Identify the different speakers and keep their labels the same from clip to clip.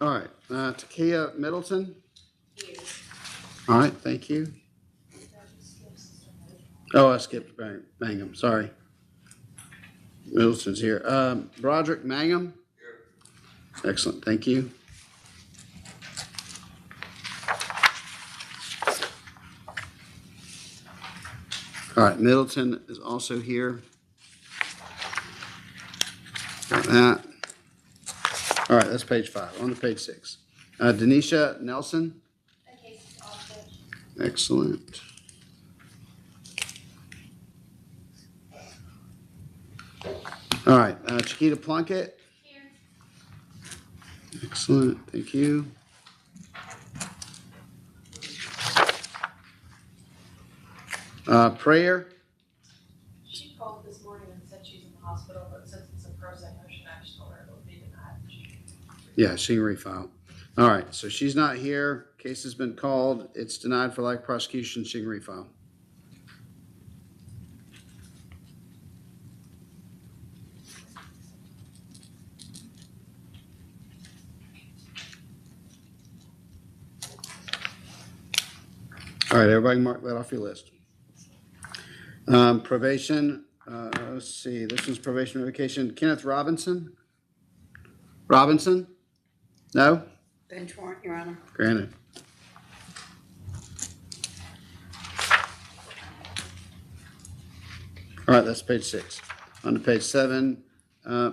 Speaker 1: All right, Takia Middleton.
Speaker 2: Here.
Speaker 1: All right, thank you. Oh, I skipped Mangum, sorry. Middleton's here. Broderick Mangum. Excellent, thank you. All right, Middleton is also here. Got that. All right, that's page 5. On to page 6. Denisha Nelson.
Speaker 2: That case is also
Speaker 1: Excellent. All right, Chiquita Plunkett.
Speaker 2: here.
Speaker 1: Excellent, thank you. Prayer.
Speaker 2: She called this morning and said she's in the hospital, but since it's a pro se motion, I just told her it would be denied.
Speaker 1: Yeah, she can refile. All right, so she's not here. Case has been called. It's denied for lack of prosecution. She can refile. All right, everybody mark that off your list. Probation, let's see, this is probation revocation. Kenneth Robinson? Robinson? No?
Speaker 3: Bench warrant, Your Honor.
Speaker 1: Granted. All right, that's page 6. On to page 7.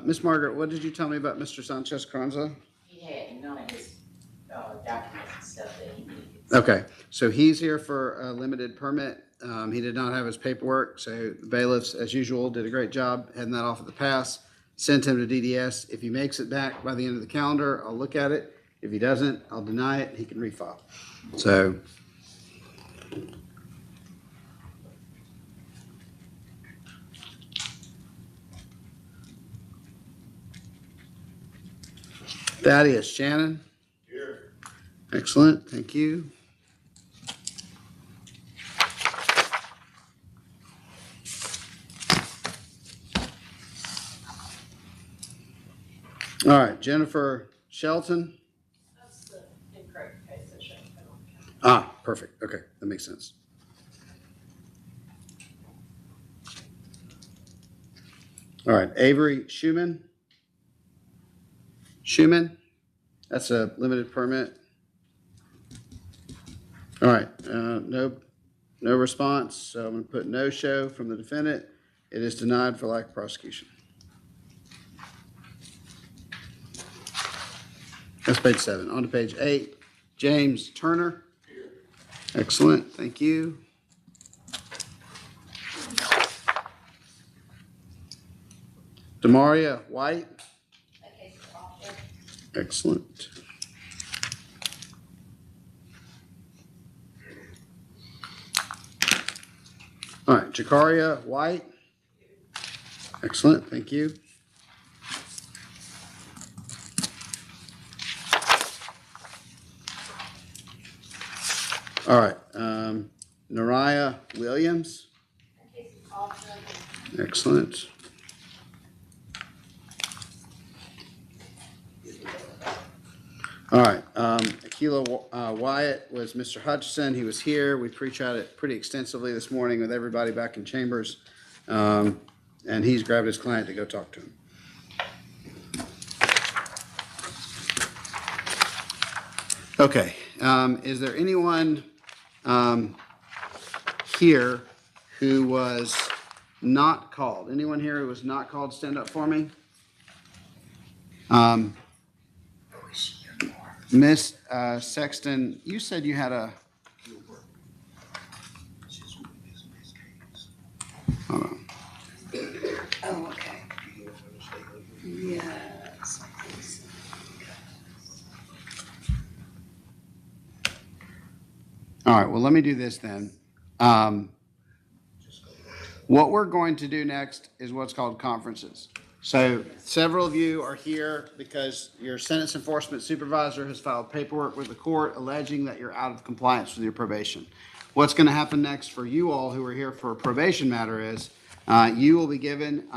Speaker 1: Miss Margaret, what did you tell me about Mr. Sanchez Carranza?
Speaker 4: He had none of his documents and stuff that he needed.
Speaker 1: Okay, so he's here for a limited permit. He did not have his paperwork, so the bailiffs, as usual, did a great job heading that off at the pass. Sent him to DDS. If he makes it back by the end of the calendar, I'll look at it. If he doesn't, I'll deny it. He can refile. So. Thaddeus Shannon. Here. Excellent, thank you. All right, Jennifer Shelton.
Speaker 2: That's the incorrect case that should have been on the calendar.
Speaker 1: Ah, perfect. Okay, that makes sense. All right, Avery Schuman. Schuman, that's a limited permit. All right, no response. So I'm going to put no show from the defendant. It is denied for lack of prosecution. That's page 7. On to page 8. James Turner. Excellent. Thank you. Demaria White.
Speaker 2: That case is also.
Speaker 1: Excellent. All right, Jakaria White. Excellent. Thank you. All right, Nariah Williams.
Speaker 2: That case is also.
Speaker 1: Excellent. All right, Aquila Wyatt was Mr. Hutchison. He was here. We pre-tried it pretty extensively this morning with everybody back in chambers. And he's grabbed his client to go talk to him. Okay, is there anyone here who was not called? Anyone here who was not called, stand up for me. Miss Sexton, you said you had a. Hold on.
Speaker 3: Oh, okay. Yes.
Speaker 1: All right, well, let me do this then. What we're going to do next is what's called conferences. So several of you are here because your sentence enforcement supervisor has filed paperwork with the court alleging that you're out of compliance with your probation. What's going to happen next for you all who are here for a probation matter is you will be given,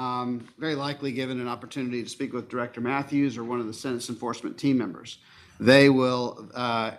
Speaker 1: very likely given an opportunity to speak with Director Matthews or one of the sentence enforcement team members. They will,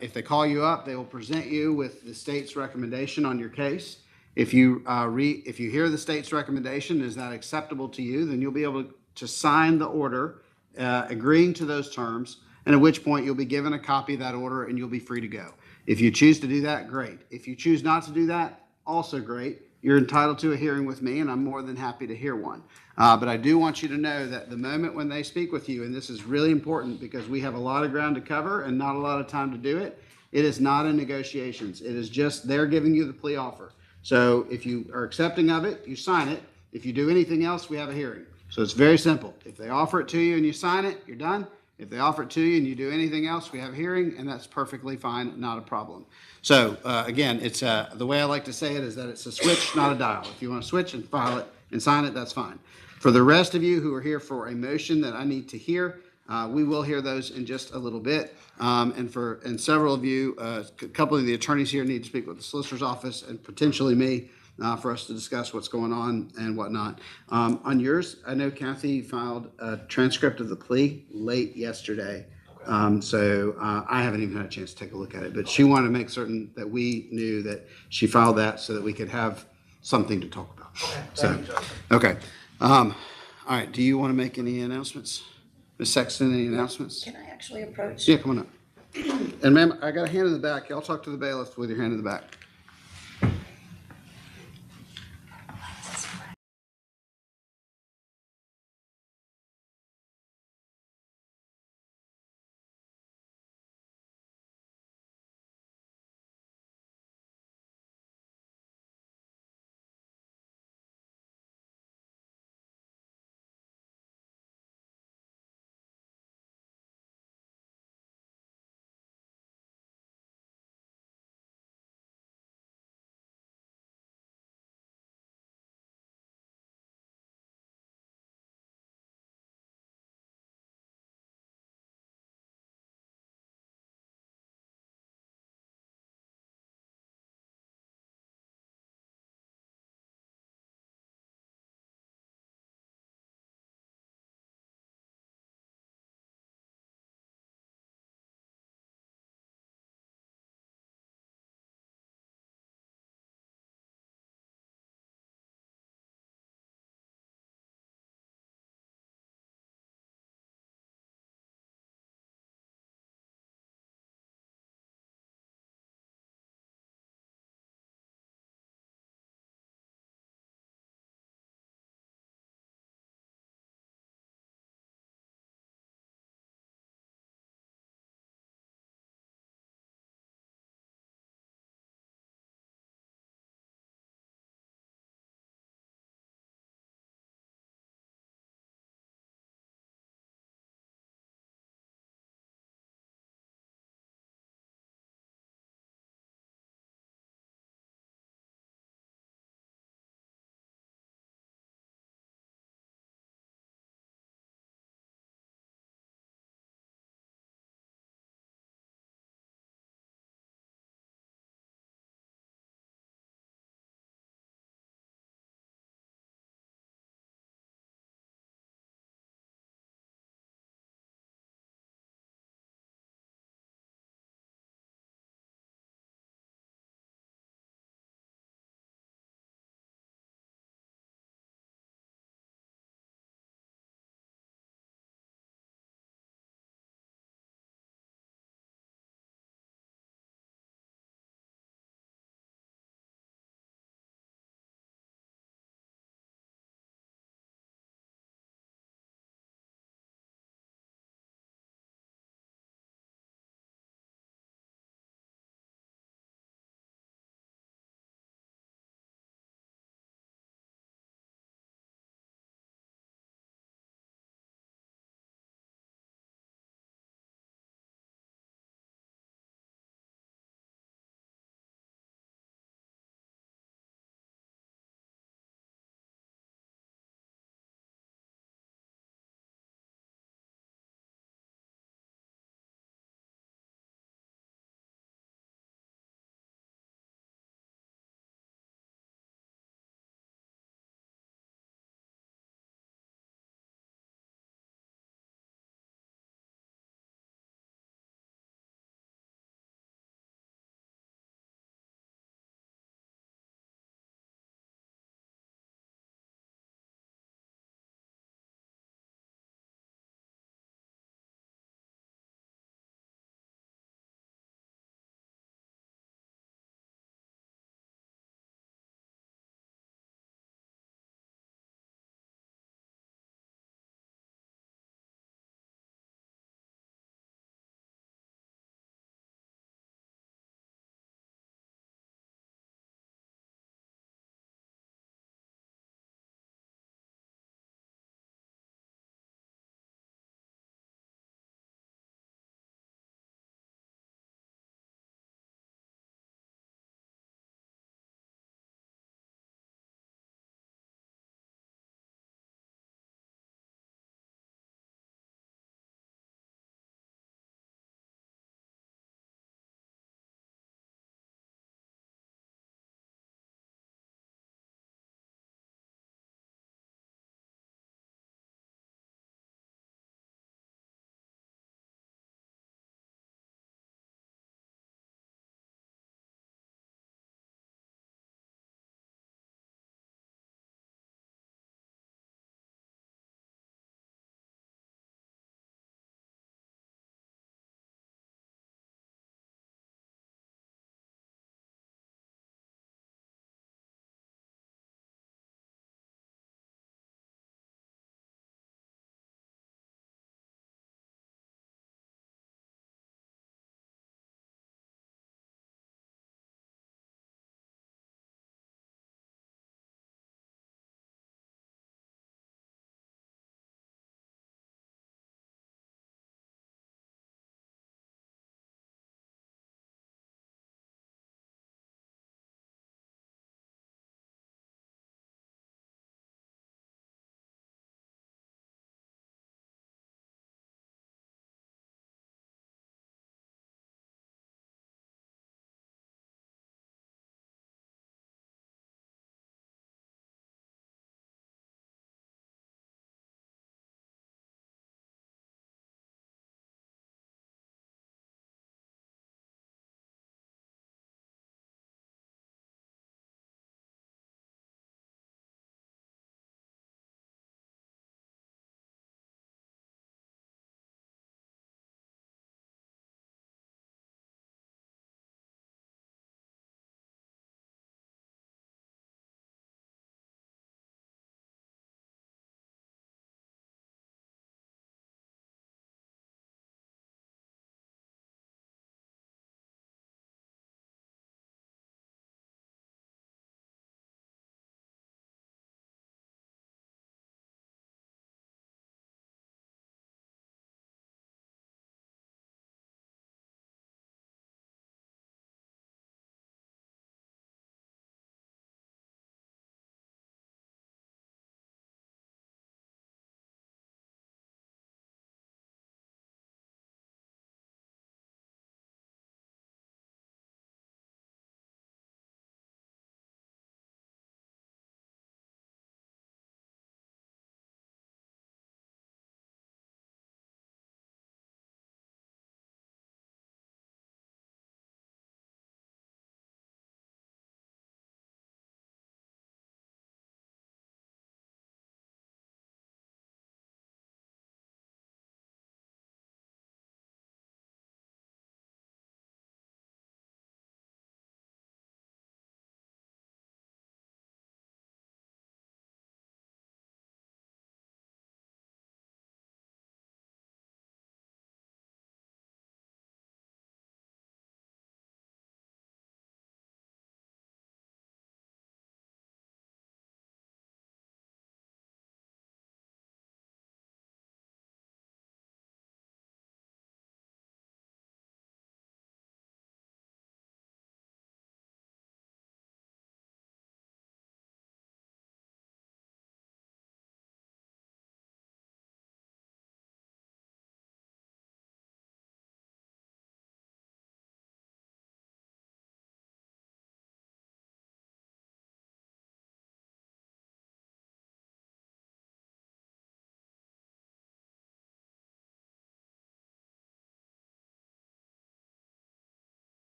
Speaker 1: if they call you up, they will present you with the state's recommendation on your case. If you if you hear the state's recommendation, is that acceptable to you, then you'll be able to sign the order agreeing to those terms, and at which point you'll be given a copy of that order and you'll be free to go. If you choose to do that, great. If you choose not to do that, also great. You're entitled to a hearing with me, and I'm more than happy to hear one. But I do want you to know that the moment when they speak with you, and this is really important because we have a lot of ground to cover and not a lot of time to do it, it is not in negotiations. It is just they're giving you the plea offer. So if you are accepting of it, you sign it. If you do anything else, we have a hearing. So it's very simple. If they offer it to you and you sign it, you're done. If they offer it to you and you do anything else, we have a hearing, and that's perfectly fine, not a problem. So again, it's the way I like to say it is that it's a switch, not a dial. If you want to switch and file it and sign it, that's fine. For the rest of you who are here for a motion that I need to hear, we will hear those in just a little bit. And several of you, a couple of the attorneys here need to speak with the solicitor's office and potentially me for us to discuss what's going on and whatnot. On yours, I know Kathy filed a transcript of the plea late yesterday. So I haven't even had a chance to take a look at it, but she wanted to make certain that we knew that she filed that so that we could have something to talk about. So, okay. All right. Do you want to make any announcements? Ms. Sexton, any announcements?
Speaker 3: Can I actually approach?
Speaker 1: Yeah, come on up. And ma'am, I got a hand in the back. Y'all talk to the bailiff with your hand in the back.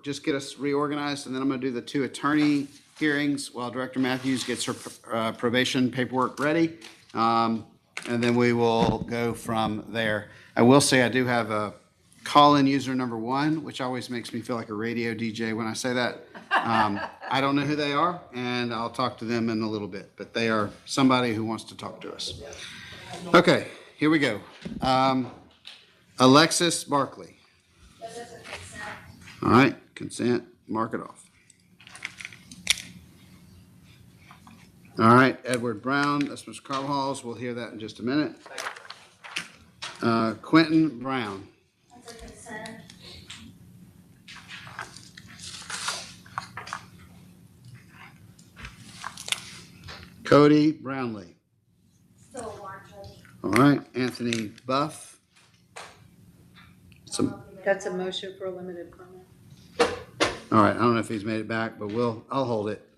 Speaker 1: just get us reorganized, and then I'm going to do the 2 attorney hearings while Director Matthews gets her probation paperwork ready. And then we will go from there. I will say I do have a call-in user number 1, which always makes me feel like a radio DJ when I say that. I don't know who they are, and I'll talk to them in a little bit, but they are somebody who wants to talk to us. Okay, here we go. Alexis Barkley. All right, consent, mark it off. All right, Edward Brown, that's Mr. Carvajal's. We'll hear that in just a minute. Quentin Brown.
Speaker 5: That's a consent.
Speaker 1: Cody Brownlee.
Speaker 5: Still a warrant, Judge.
Speaker 1: All right, Anthony Buff.
Speaker 3: That's a motion for a limited permit.
Speaker 1: All right, I don't know if he's made it back, but I'll hold it.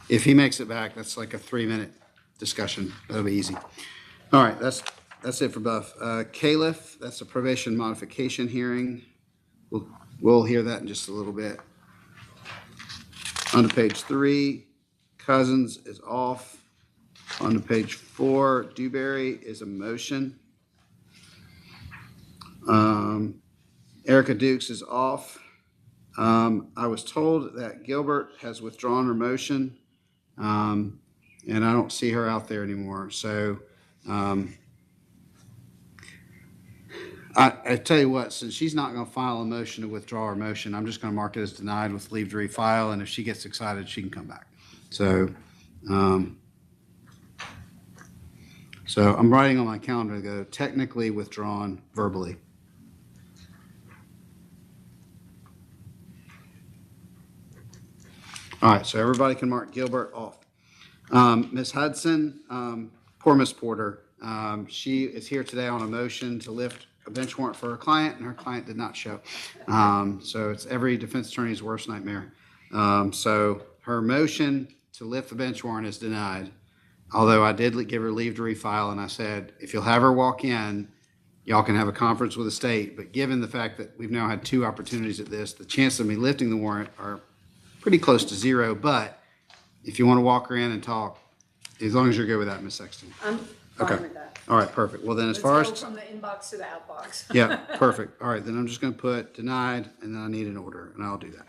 Speaker 1: If he makes it back, that's like a 3-minute discussion. That'll be easy. All right, that's it for Buff. Caliph, that's a probation modification hearing. We'll hear that in just a little bit. On to page 3, Cousins is off. On to page 4, Dewberry is a motion. Erica Dukes is off. I was told that Gilbert has withdrawn her motion, and I don't see her out there anymore. So I tell you what, since she's not going to file a motion to withdraw her motion, I'm just going to mark it as denied with leave to refile, and if she gets excited, she can come back. So I'm writing on my calendar to go technically withdrawn verbally. All right, so everybody can mark Gilbert off. Ms. Hudson, poor Ms. Porter, she is here today on a motion to lift a bench warrant for her client, and her client did not show. So it's every defense attorney's worst nightmare. So her motion to lift the bench warrant is denied, although I did give her leave to refile, and I said, if you'll have her walk in, y'all can have a conference with the state. But given the fact that we've now had 2 opportunities at this, the chances of me lifting the warrant are pretty close to 0, but if you want to walk her in and talk, as long as you're good with that, Ms. Sexton.
Speaker 3: I'm
Speaker 1: Okay.
Speaker 3: fine with that.
Speaker 1: All right, perfect. Well, then as far
Speaker 3: Let's
Speaker 1: as,
Speaker 3: go from the inbox to the outbox.
Speaker 1: yeah, perfect. All right, then I'm just going to put denied, and then I need an order, and I'll do that.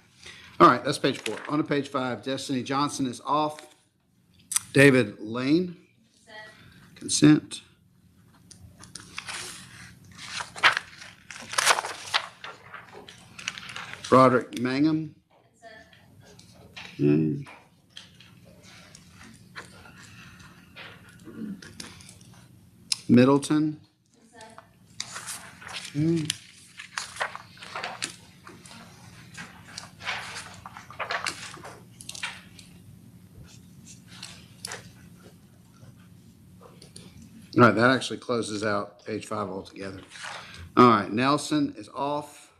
Speaker 1: All right, that's page 4. On to page 5, Destiny Johnson is off. David Lane. Consent. Broderick Mangum. Okay. Middleton. Okay. All right, that actually closes out page 5 altogether. All right, Nelson is off.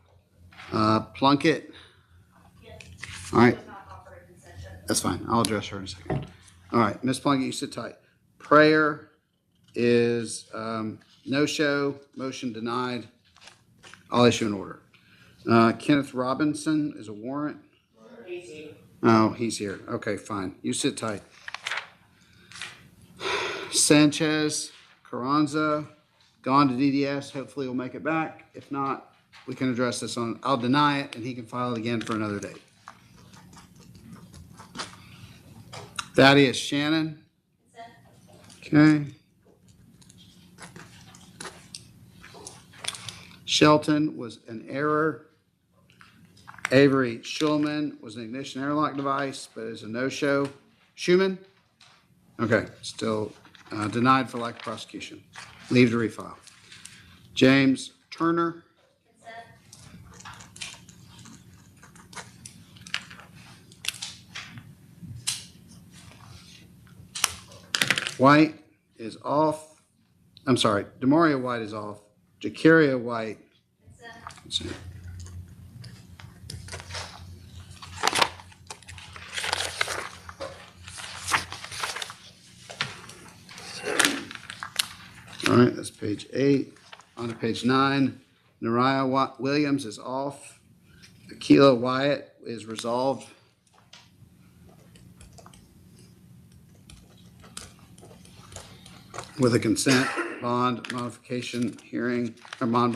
Speaker 1: Plunkett. All right. That's fine. I'll address her in a second. All right, Ms. Plunkett, you sit tight. Prayer is no show, motion denied. I'll issue an order. Kenneth Robinson is a warrant. Oh, he's here. Okay, fine. You sit tight. Sanchez Carranza, gone to DDS. Hopefully we'll make it back. If not, we can address this on, I'll deny it and he can file it again for another date. Thaddeus Shannon. Okay. Shelton was an error. Avery Schulman was an ignition airlock device, but is a no-show. Schumann? Okay, still denied for lack of prosecution. Leave to refile. James Turner. White is off. I'm sorry, Demaria White is off. Jacaria White. Consent. All right, that's page 8. On to page 9. Nariah Williams is off. Akila Wyatt is resolved. With a consent bond modification hearing, or bond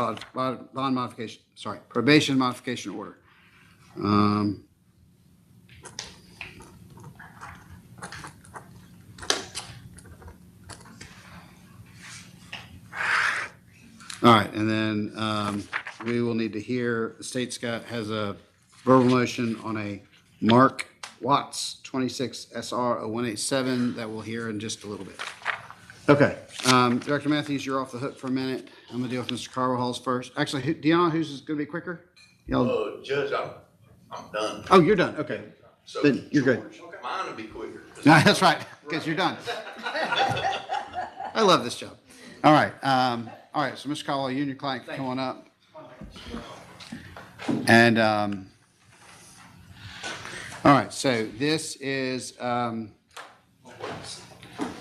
Speaker 1: modification, sorry, probation modification order. All right, and then we will need to hear, the state's has a verbal motion on a Mark Watts 26 SR 0187 that we'll hear in just a little bit. Okay, Director Matthews, you're off the hook for a minute. I'm gonna deal with Mr. Carvajal's first. Actually, do you know who's gonna be quicker? Y'all,
Speaker 6: Judge, I'm done.
Speaker 1: oh, you're done, okay.
Speaker 6: So
Speaker 1: Then you're good.
Speaker 6: mine will be quicker.
Speaker 1: No, that's right, because you're done. I love this job. All right, so Mr. Caldwell, you and your client can come on up. And, all right, so this is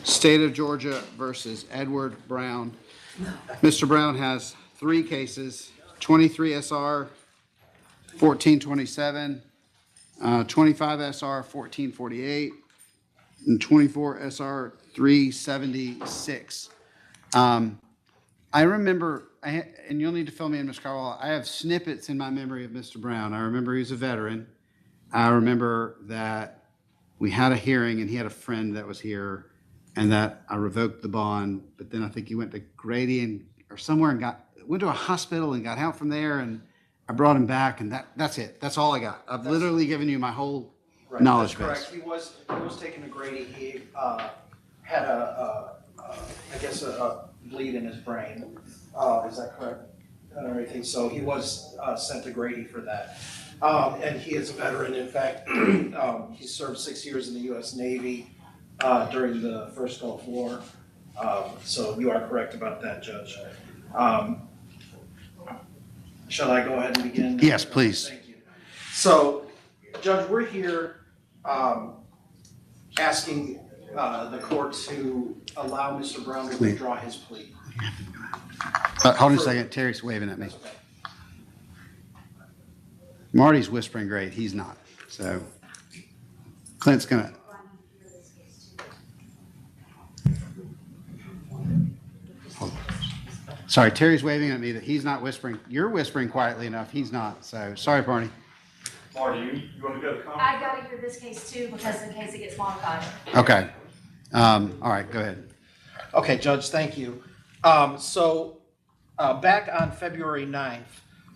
Speaker 1: State of Georgia versus Edward Brown. Mr. Brown has 3 cases, 23 SR 1427, 25 SR 1448, and 24 SR 376. I remember, and you'll need to fill me in, Mr. Carwell, I have snippets in my memory of Mr. Brown. I remember he was a veteran. I remember that we had a hearing and he had a friend that was here and that I revoked the bond, but then I think he went to Grady or somewhere and went to a hospital and got out from there, and I brought him back, and that's it. That's all I got. I've literally given you my whole
Speaker 7: Right,
Speaker 1: knowledge
Speaker 7: that's
Speaker 1: base.
Speaker 7: correct. He was taken to Grady. He had a bleed in his brain. Is that correct? And everything. So he was sent to Grady for that. And he is a veteran. In fact, he served 6 years in the U.S. Navy during the first Gulf War. So you are correct about that, Judge. Shall I go ahead and begin?
Speaker 1: Yes, please.
Speaker 7: Thank you. So, Judge, we're here asking the court to allow Mr. Brown to withdraw his plea.
Speaker 1: Hold on a second. Terry's waving at me. Marty's whispering great. He's not. So Clint's gonna. Sorry, Terry's waving at me that he's not whispering. You're whispering quietly enough. He's not. So sorry, Barney.
Speaker 8: Marty, you want to go to comment?
Speaker 5: I gotta hear this case too, because in case it gets modified.
Speaker 1: Okay. All right. Go ahead.
Speaker 7: Okay, Judge, thank you. Back on February 9th,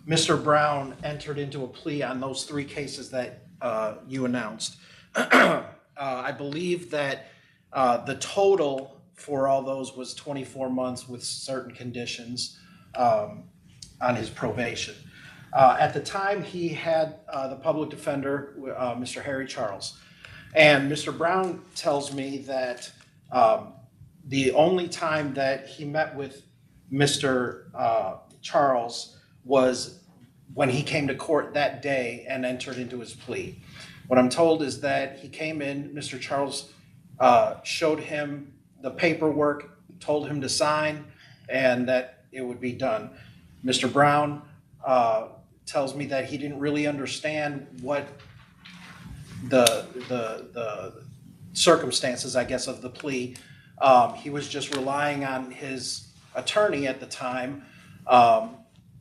Speaker 7: Mr. Brown entered into a plea on those 3 cases that you announced. I believe that the total for all those was 24 months with certain conditions on his probation. At the time, he had the public defender, Mr. Harry Charles. And Mr. Brown tells me that the only time that he met with Mr. Charles was when he came to court that day and entered into his plea. What I'm told is that he came in, Mr. Charles showed him the paperwork, told him to sign, and that it would be done. Mr. Brown tells me that he didn't really understand what the circumstances, I guess, of the plea. He was just relying on his attorney at the time.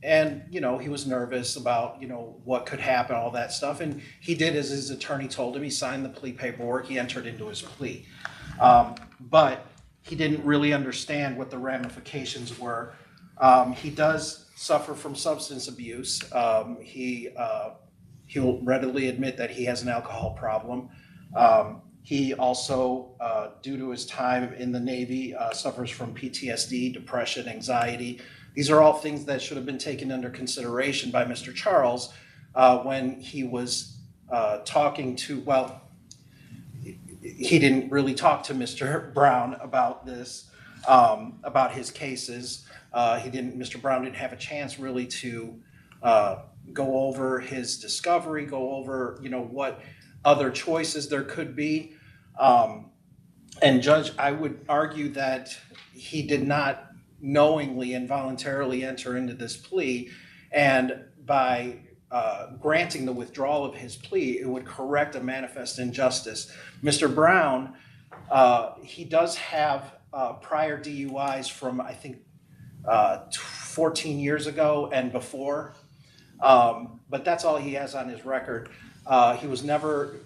Speaker 7: And, he was nervous about, what could happen, all that stuff. And he did as his attorney told him. He signed the plea paperwork. He entered into his plea. But he didn't really understand what the ramifications were. He does suffer from substance abuse. He'll readily admit that he has an alcohol problem. He also, due to his time in the Navy, suffers from PTSD, depression, anxiety. These are all things that should have been taken under consideration by Mr. Charles when he was talking to, he didn't really talk to Mr. Brown about this, about his cases. Mr. Brown didn't have a chance really to go over his discovery, go over, what other choices there could be. And Judge, I would argue that he did not knowingly and voluntarily enter into this plea. And by granting the withdrawal of his plea, it would correct a manifest injustice. Mr. Brown, he does have prior DUIs from, I think, 14 years ago and before, but that's all he has on his record. He was never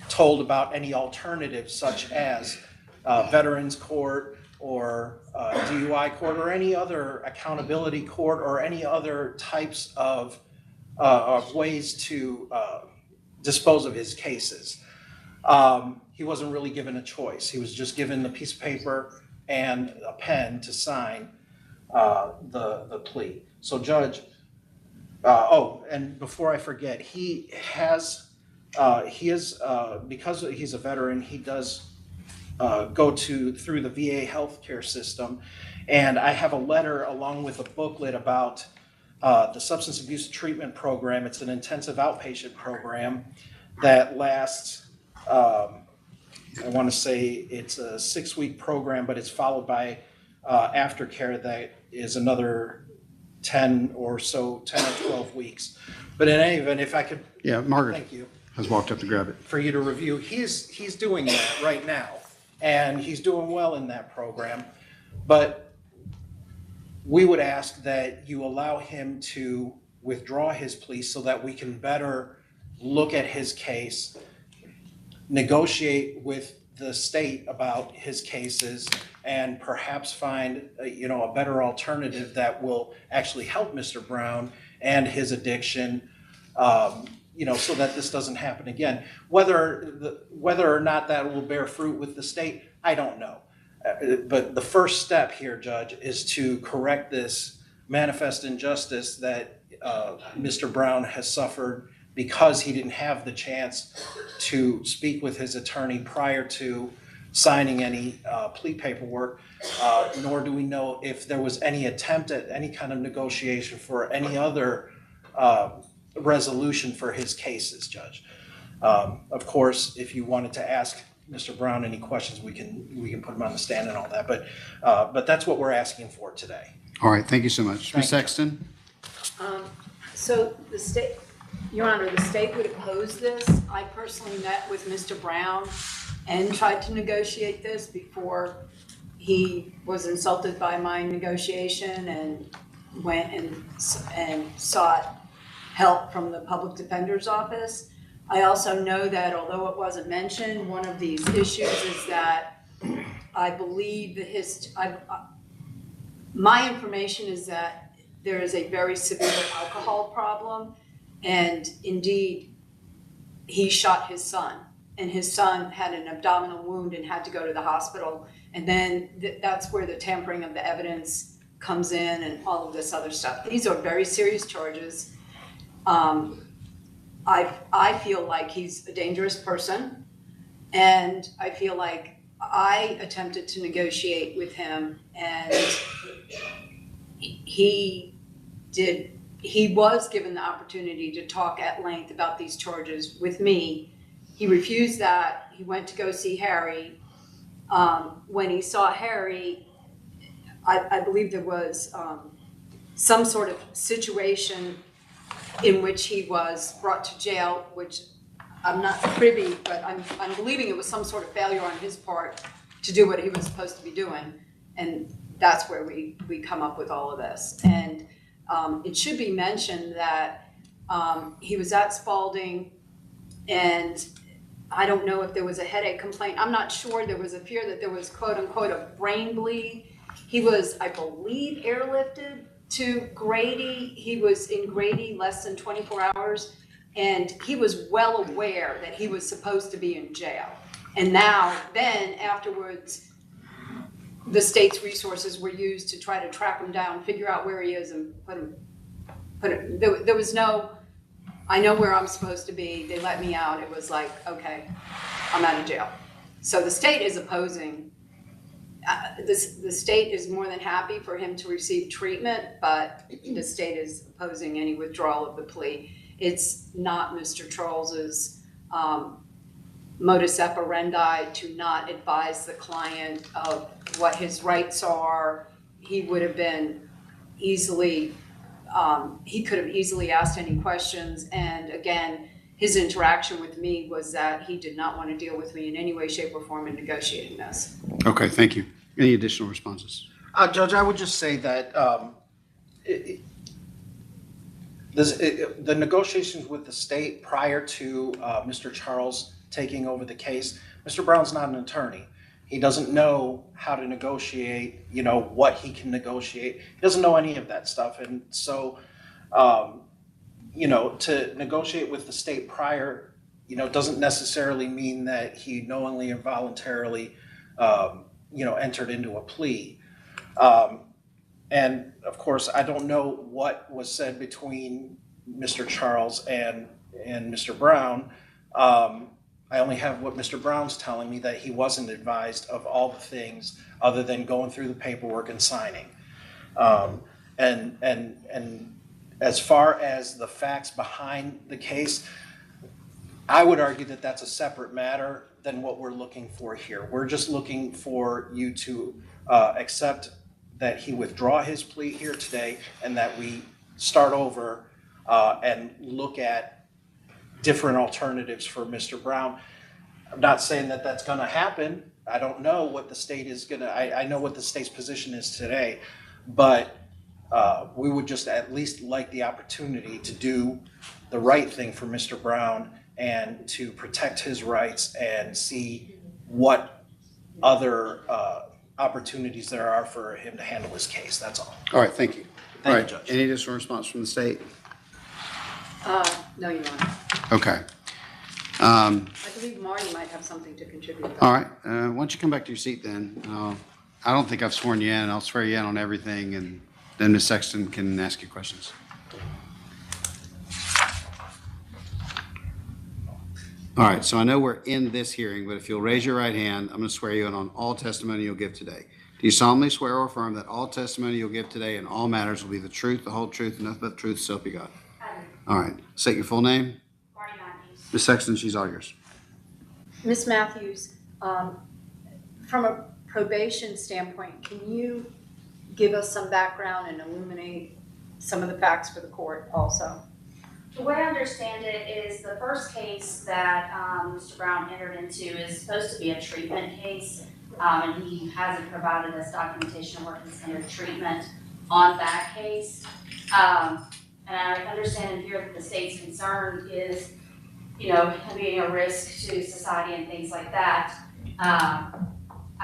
Speaker 7: told about any alternatives such as Veterans Court or DUI court or any other accountability court or any other types of ways to dispose of his cases. He wasn't really given a choice. He was just given the piece of paper and a pen to sign the plea. So Judge, and before I forget, he is, because he's a veteran, he does go through the VA healthcare system. And I have a letter along with a booklet about the substance abuse treatment program. It's an intensive outpatient program that lasts, I want to say it's a 6-week program, but it's followed by aftercare that is another 10 or 12 weeks. But in any event, if I could,
Speaker 1: Yeah, Margaret
Speaker 7: thank you,
Speaker 1: has walked up to grab it.
Speaker 7: for you to review. He's doing that right now, and he's doing well in that program. But we would ask that you allow him to withdraw his plea so that we can better look at his case, negotiate with the state about his cases, and perhaps find a better alternative that will actually help Mr. Brown and his addiction, so that this doesn't happen again. Whether or not that will bear fruit with the state, I don't know. But the first step here, Judge, is to correct this manifest injustice that Mr. Brown has suffered because he didn't have the chance to speak with his attorney prior to signing any plea paperwork, nor do we know if there was any attempt at any kind of negotiation for any other resolution for his cases, Judge. Of course, if you wanted to ask Mr. Brown any questions, we can put him on the stand and all that, but that's what we're asking for today.
Speaker 1: All right, thank you so much.
Speaker 7: Thank
Speaker 1: Ms.
Speaker 7: you.
Speaker 1: Sexton?
Speaker 3: So the state, Your Honor, the state would oppose this. I personally met with Mr. Brown and tried to negotiate this before he was insulted by my negotiation and went and sought help from the public defender's office. I also know that although it wasn't mentioned, one of these issues is that I believe my information is that there is a very severe alcohol problem, and indeed, he shot his son, and his son had an abdominal wound and had to go to the hospital, and then that's where the tampering of the evidence comes in and all of this other stuff. These are very serious charges. I feel like he's a dangerous person, and I feel like I attempted to negotiate with him, and he was given the opportunity to talk at length about these charges with me. He refused that. He went to go see Harry. When he saw Harry, I believe there was some sort of situation in which he was brought to jail, which I'm not privy, but I'm believing it was some sort of failure on his part to do what he was supposed to be doing. And that's where we come up with all of this. And it should be mentioned that he was at Spalding, and I don't know if there was a headache complaint. I'm not sure. There was a fear that there was, quote unquote, a brain bleed. He was, I believe, airlifted to Grady. He was in Grady less than 24 hours, and he was well aware that he was supposed to be in jail. And then afterwards, the state's resources were used to try to track him down, figure out where he is, and put him. There was no, I know where I'm supposed to be. They let me out. It was like, okay, I'm out of jail. So the state is opposing. The state is more than happy for him to receive treatment, but the state is opposing any withdrawal of the plea. It's not Mr. Charles's modus operandi to not advise the client of what his rights are. He would have been easily he could have easily asked any questions. And again, his interaction with me was that he did not want to deal with me in any way, shape, or form in negotiating this.
Speaker 1: Okay, thank you. Any additional responses?
Speaker 7: Judge, I would just say that the negotiations with the state prior to Mr. Charles taking over the case, Mr. Brown's not an attorney. He doesn't know how to negotiate, what he can negotiate. He doesn't know any of that stuff. And so, to negotiate with the state prior, doesn't necessarily mean that he knowingly and voluntarily, entered into a plea. And of course, I don't know what was said between Mr. Charles and Mr. Brown. I only have what Mr. Brown's telling me, that he wasn't advised of all the things other than going through the paperwork and signing. And as far as the facts behind the case, I would argue that that's a separate matter than what we're looking for here. We're just looking for you to accept that he withdraw his plea here today, and that we start over and look at different alternatives for Mr. Brown. I'm not saying that that's going to happen. I don't know what the state is going to, I know what the state's position is today, but we would just at least like the opportunity to do the right thing for Mr. Brown and to protect his rights and see what other opportunities there are for him to handle his case. That's all.
Speaker 1: All right, thank you.
Speaker 7: Thank
Speaker 1: All
Speaker 7: you,
Speaker 1: right,
Speaker 7: Judge.
Speaker 1: any additional response from the state?
Speaker 3: No, Your Honor.
Speaker 1: Okay.
Speaker 3: I believe Marty might have something to contribute.
Speaker 1: All right, why don't you come back to your seat then? I don't think I've sworn you in. I'll swear you in on everything, and then Ms. Sexton can ask you questions. All right, so I know we're in this hearing, but if you'll raise your right hand, I'm going to swear you in on all testimony you'll give today. Do you solemnly swear or affirm that all testimony you'll give today in all matters will be the truth, the whole truth, and nothing but the truth, so help you God?
Speaker 5: I do.
Speaker 1: All right, state your full name.
Speaker 5: Marty Matthews.
Speaker 1: Ms. Sexton, she's all yours.
Speaker 3: Ms. Matthews, from a probation standpoint, can you give us some background and illuminate some of the facts for the court also?
Speaker 5: The way I understand it is the first case that Mr. Brown entered into is supposed to be a treatment case, and he hasn't provided us documentation where he's entered treatment on that case. And I understand and hear that the state's concern is, him being a risk to society and things like that. I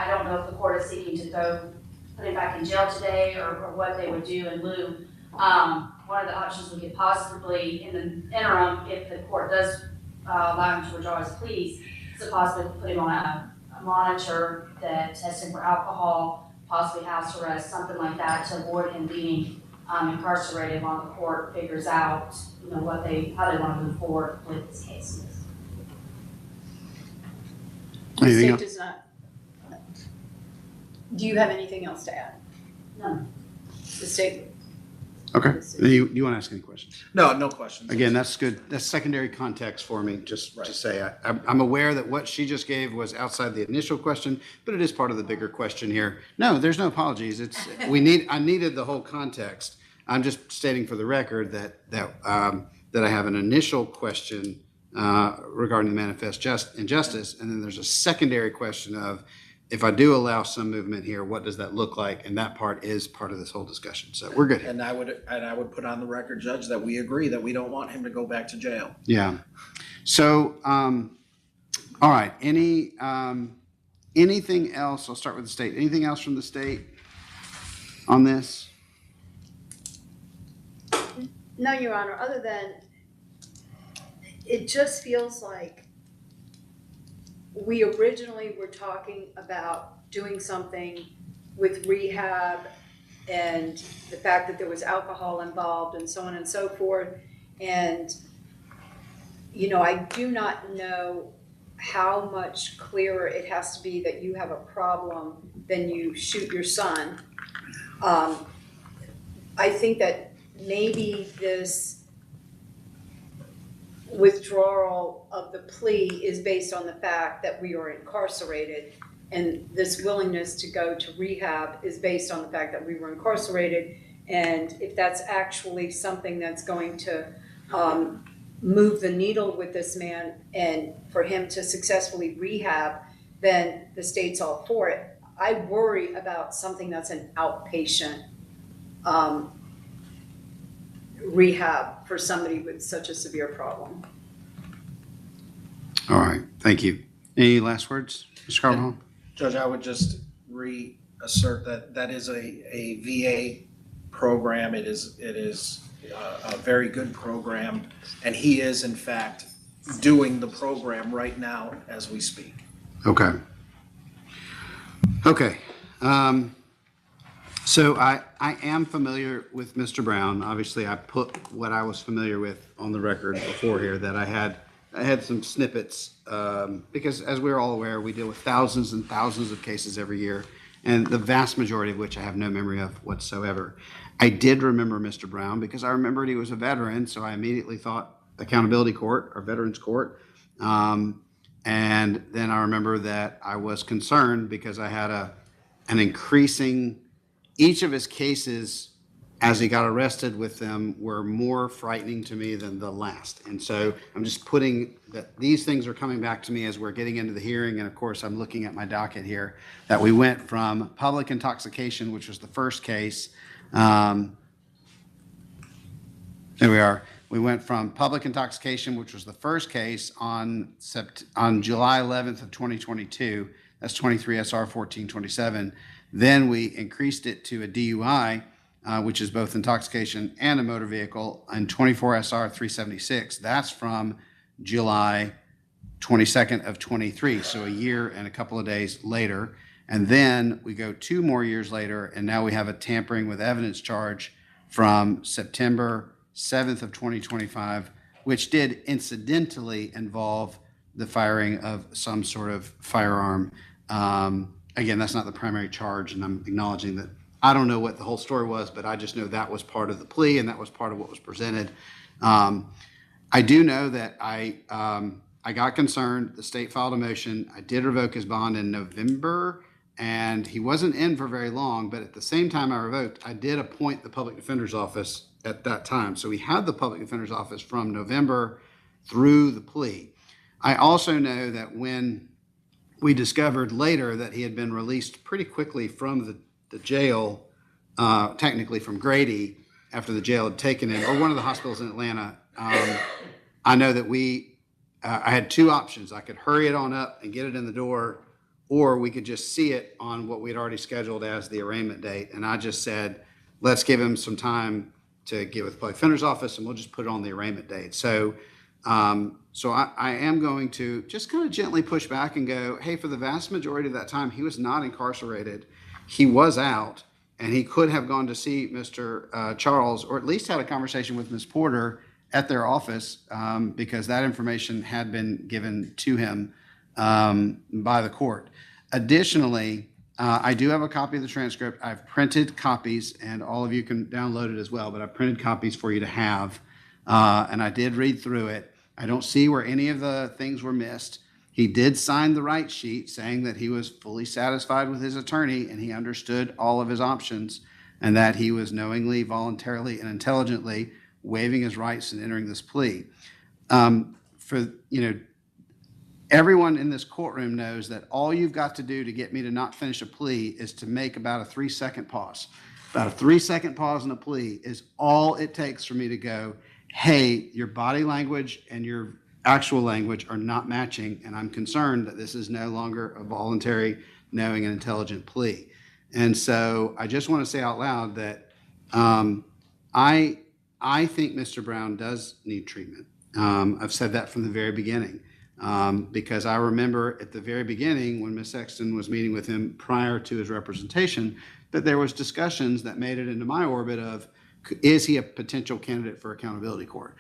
Speaker 5: don't know if the court is seeking to go put him back in jail today or what they would do in lieu. One of the options would be possibly in the interim, if the court does allow him to withdraw his pleas, to possibly put him on a monitor that tests him for alcohol, possibly house arrest, something like that, to avoid him being incarcerated while the court figures out, how they want to move forward with this case.
Speaker 3: The
Speaker 1: Anything
Speaker 3: state
Speaker 1: else?
Speaker 3: does not. Do you have anything else to add?
Speaker 5: No.
Speaker 3: The state.
Speaker 1: Okay, do you want to ask any questions?
Speaker 7: No questions.
Speaker 1: Again, that's good. That's secondary context for me, just to say. I'm aware that what she just gave was outside the initial question, but it is part of the bigger question here. No, there's no apologies. I needed the whole context. I'm just stating for the record that I have an initial question regarding the manifest injustice, and then there's a secondary question of, if I do allow some movement here, what does that look like? And that part is part of this whole discussion. So we're good here.
Speaker 7: And I would put on the record, Judge, that we agree that we don't want him to go back to jail.
Speaker 1: Yeah. So, all right. Anything else? I'll start with the state. Anything else from the state on this?
Speaker 3: No, Your Honor, other than it just feels like we originally were talking about doing something with rehab and the fact that there was alcohol involved and so on and so forth. And, I do not know how much clearer it has to be that you have a problem than you shoot your son. I think that maybe this withdrawal of the plea is based on the fact that we are incarcerated, and this willingness to go to rehab is based on the fact that we were incarcerated, And if that's actually something that's going to move the needle with this man and for him to successfully rehab, then the state's all for it. I worry about something that's an outpatient rehab for somebody with such a severe problem.
Speaker 1: All right, thank you. Any last words, Mr. Carvajal?
Speaker 7: Judge, I would just reassert that that is a VA program. It is a very good program, and he is in fact doing the program right now as we speak.
Speaker 1: Okay. Okay. So I am familiar with Mr. Brown. Obviously, I put what I was familiar with on the record before here, that I had some snippets because, as we're all aware, we deal with thousands and thousands of cases every year, and the vast majority of which I have no memory of whatsoever. I did remember Mr. Brown because I remembered he was a veteran, so I immediately thought accountability court or veterans court. And then I remember that I was concerned because I had an increasing, each of his cases as he got arrested with them were more frightening to me than the last. And so I'm just putting that these things are coming back to me as we're getting into the hearing. And of course, I'm looking at my docket here that we went from public intoxication, which was the first case. There we are. We went from public intoxication, which was the first case on July 11th of 2022. That's 23 SR 1427. Then we increased it to a DUI, which is both intoxication and a motor vehicle, and 24 SR 376. That's from July 22nd of 23. So a year and a couple of days later. And then we go 2 more years later, and now we have a tampering with evidence charge from September 7th of 2025, which did incidentally involve the firing of some sort of firearm. Again, that's not the primary charge, and I'm acknowledging that I don't know what the whole story was, but I just know that was part of the plea and that was part of what was presented. I do know that I got concerned. The state filed a motion. I did revoke his bond in November, and he wasn't in for very long, but at the same time I revoked, I did appoint the public defender's office at that time. So we had the public defender's office from November through the plea. I also know that when we discovered later that he had been released pretty quickly from the jail, technically from Grady, after the jail had taken him, or one of the hospitals in Atlanta, I know that I had 2 options. I could hurry it on up and get it in the door, or we could just see it on what we'd already scheduled as the arraignment date. And I just said, let's give him some time to get with the public defender's office, and we'll just put it on the arraignment date. So I am going to just kind of gently push back and go, hey, for the vast majority of that time, he was not incarcerated. He was out, and he could have gone to see Mr. Charles, or at least had a conversation with Ms. Porter at their office, because that information had been given to him by the court. Additionally, I do have a copy of the transcript. I've printed copies, and all of you can download it as well, but I've printed copies for you to have. And I did read through it. I don't see where any of the things were missed. He did sign the right sheet saying that he was fully satisfied with his attorney and he understood all of his options, and that he was knowingly, voluntarily, and intelligently waiving his rights and entering this plea. Everyone in this courtroom knows that all you've got to do to get me to not finish a plea is to make about a 3-second pause. About a 3-second pause in a plea is all it takes for me to go, hey, your body language and your actual language are not matching, and I'm concerned that this is no longer a voluntary, knowing, and intelligent plea. And so I just want to say out loud that I think Mr. Brown does need treatment. I've said that from the very beginning. Because I remember at the very beginning when Ms. Sexton was meeting with him prior to his representation, that there was discussions that made it into my orbit of, is he a potential candidate for accountability court?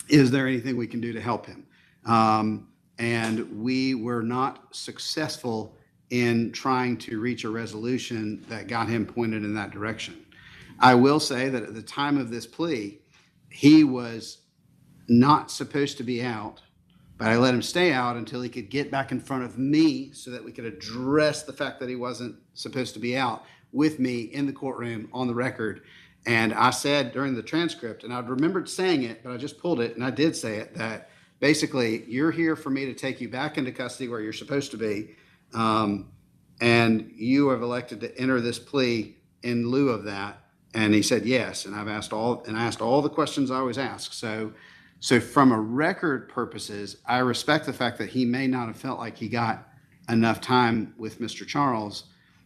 Speaker 1: Is there anything we can do to help him? And we were not successful in trying to reach a resolution that got him pointed in that direction. I will say that at the time of this plea, he was not supposed to be out but I let him stay out until he could get back in front of me so that we could address the fact that he wasn't supposed to be out with me in the courtroom on the record. And I said during the transcript, and I'd remembered saying it, but I just pulled it, and I did say it, that basically you're here for me to take you back into custody where you're supposed to be. And you have elected to enter this plea in lieu of that. And he said yes. And I asked all the questions I always ask. So from a record purposes, I respect the fact that he may not have felt like he got enough time with Mr. Charles.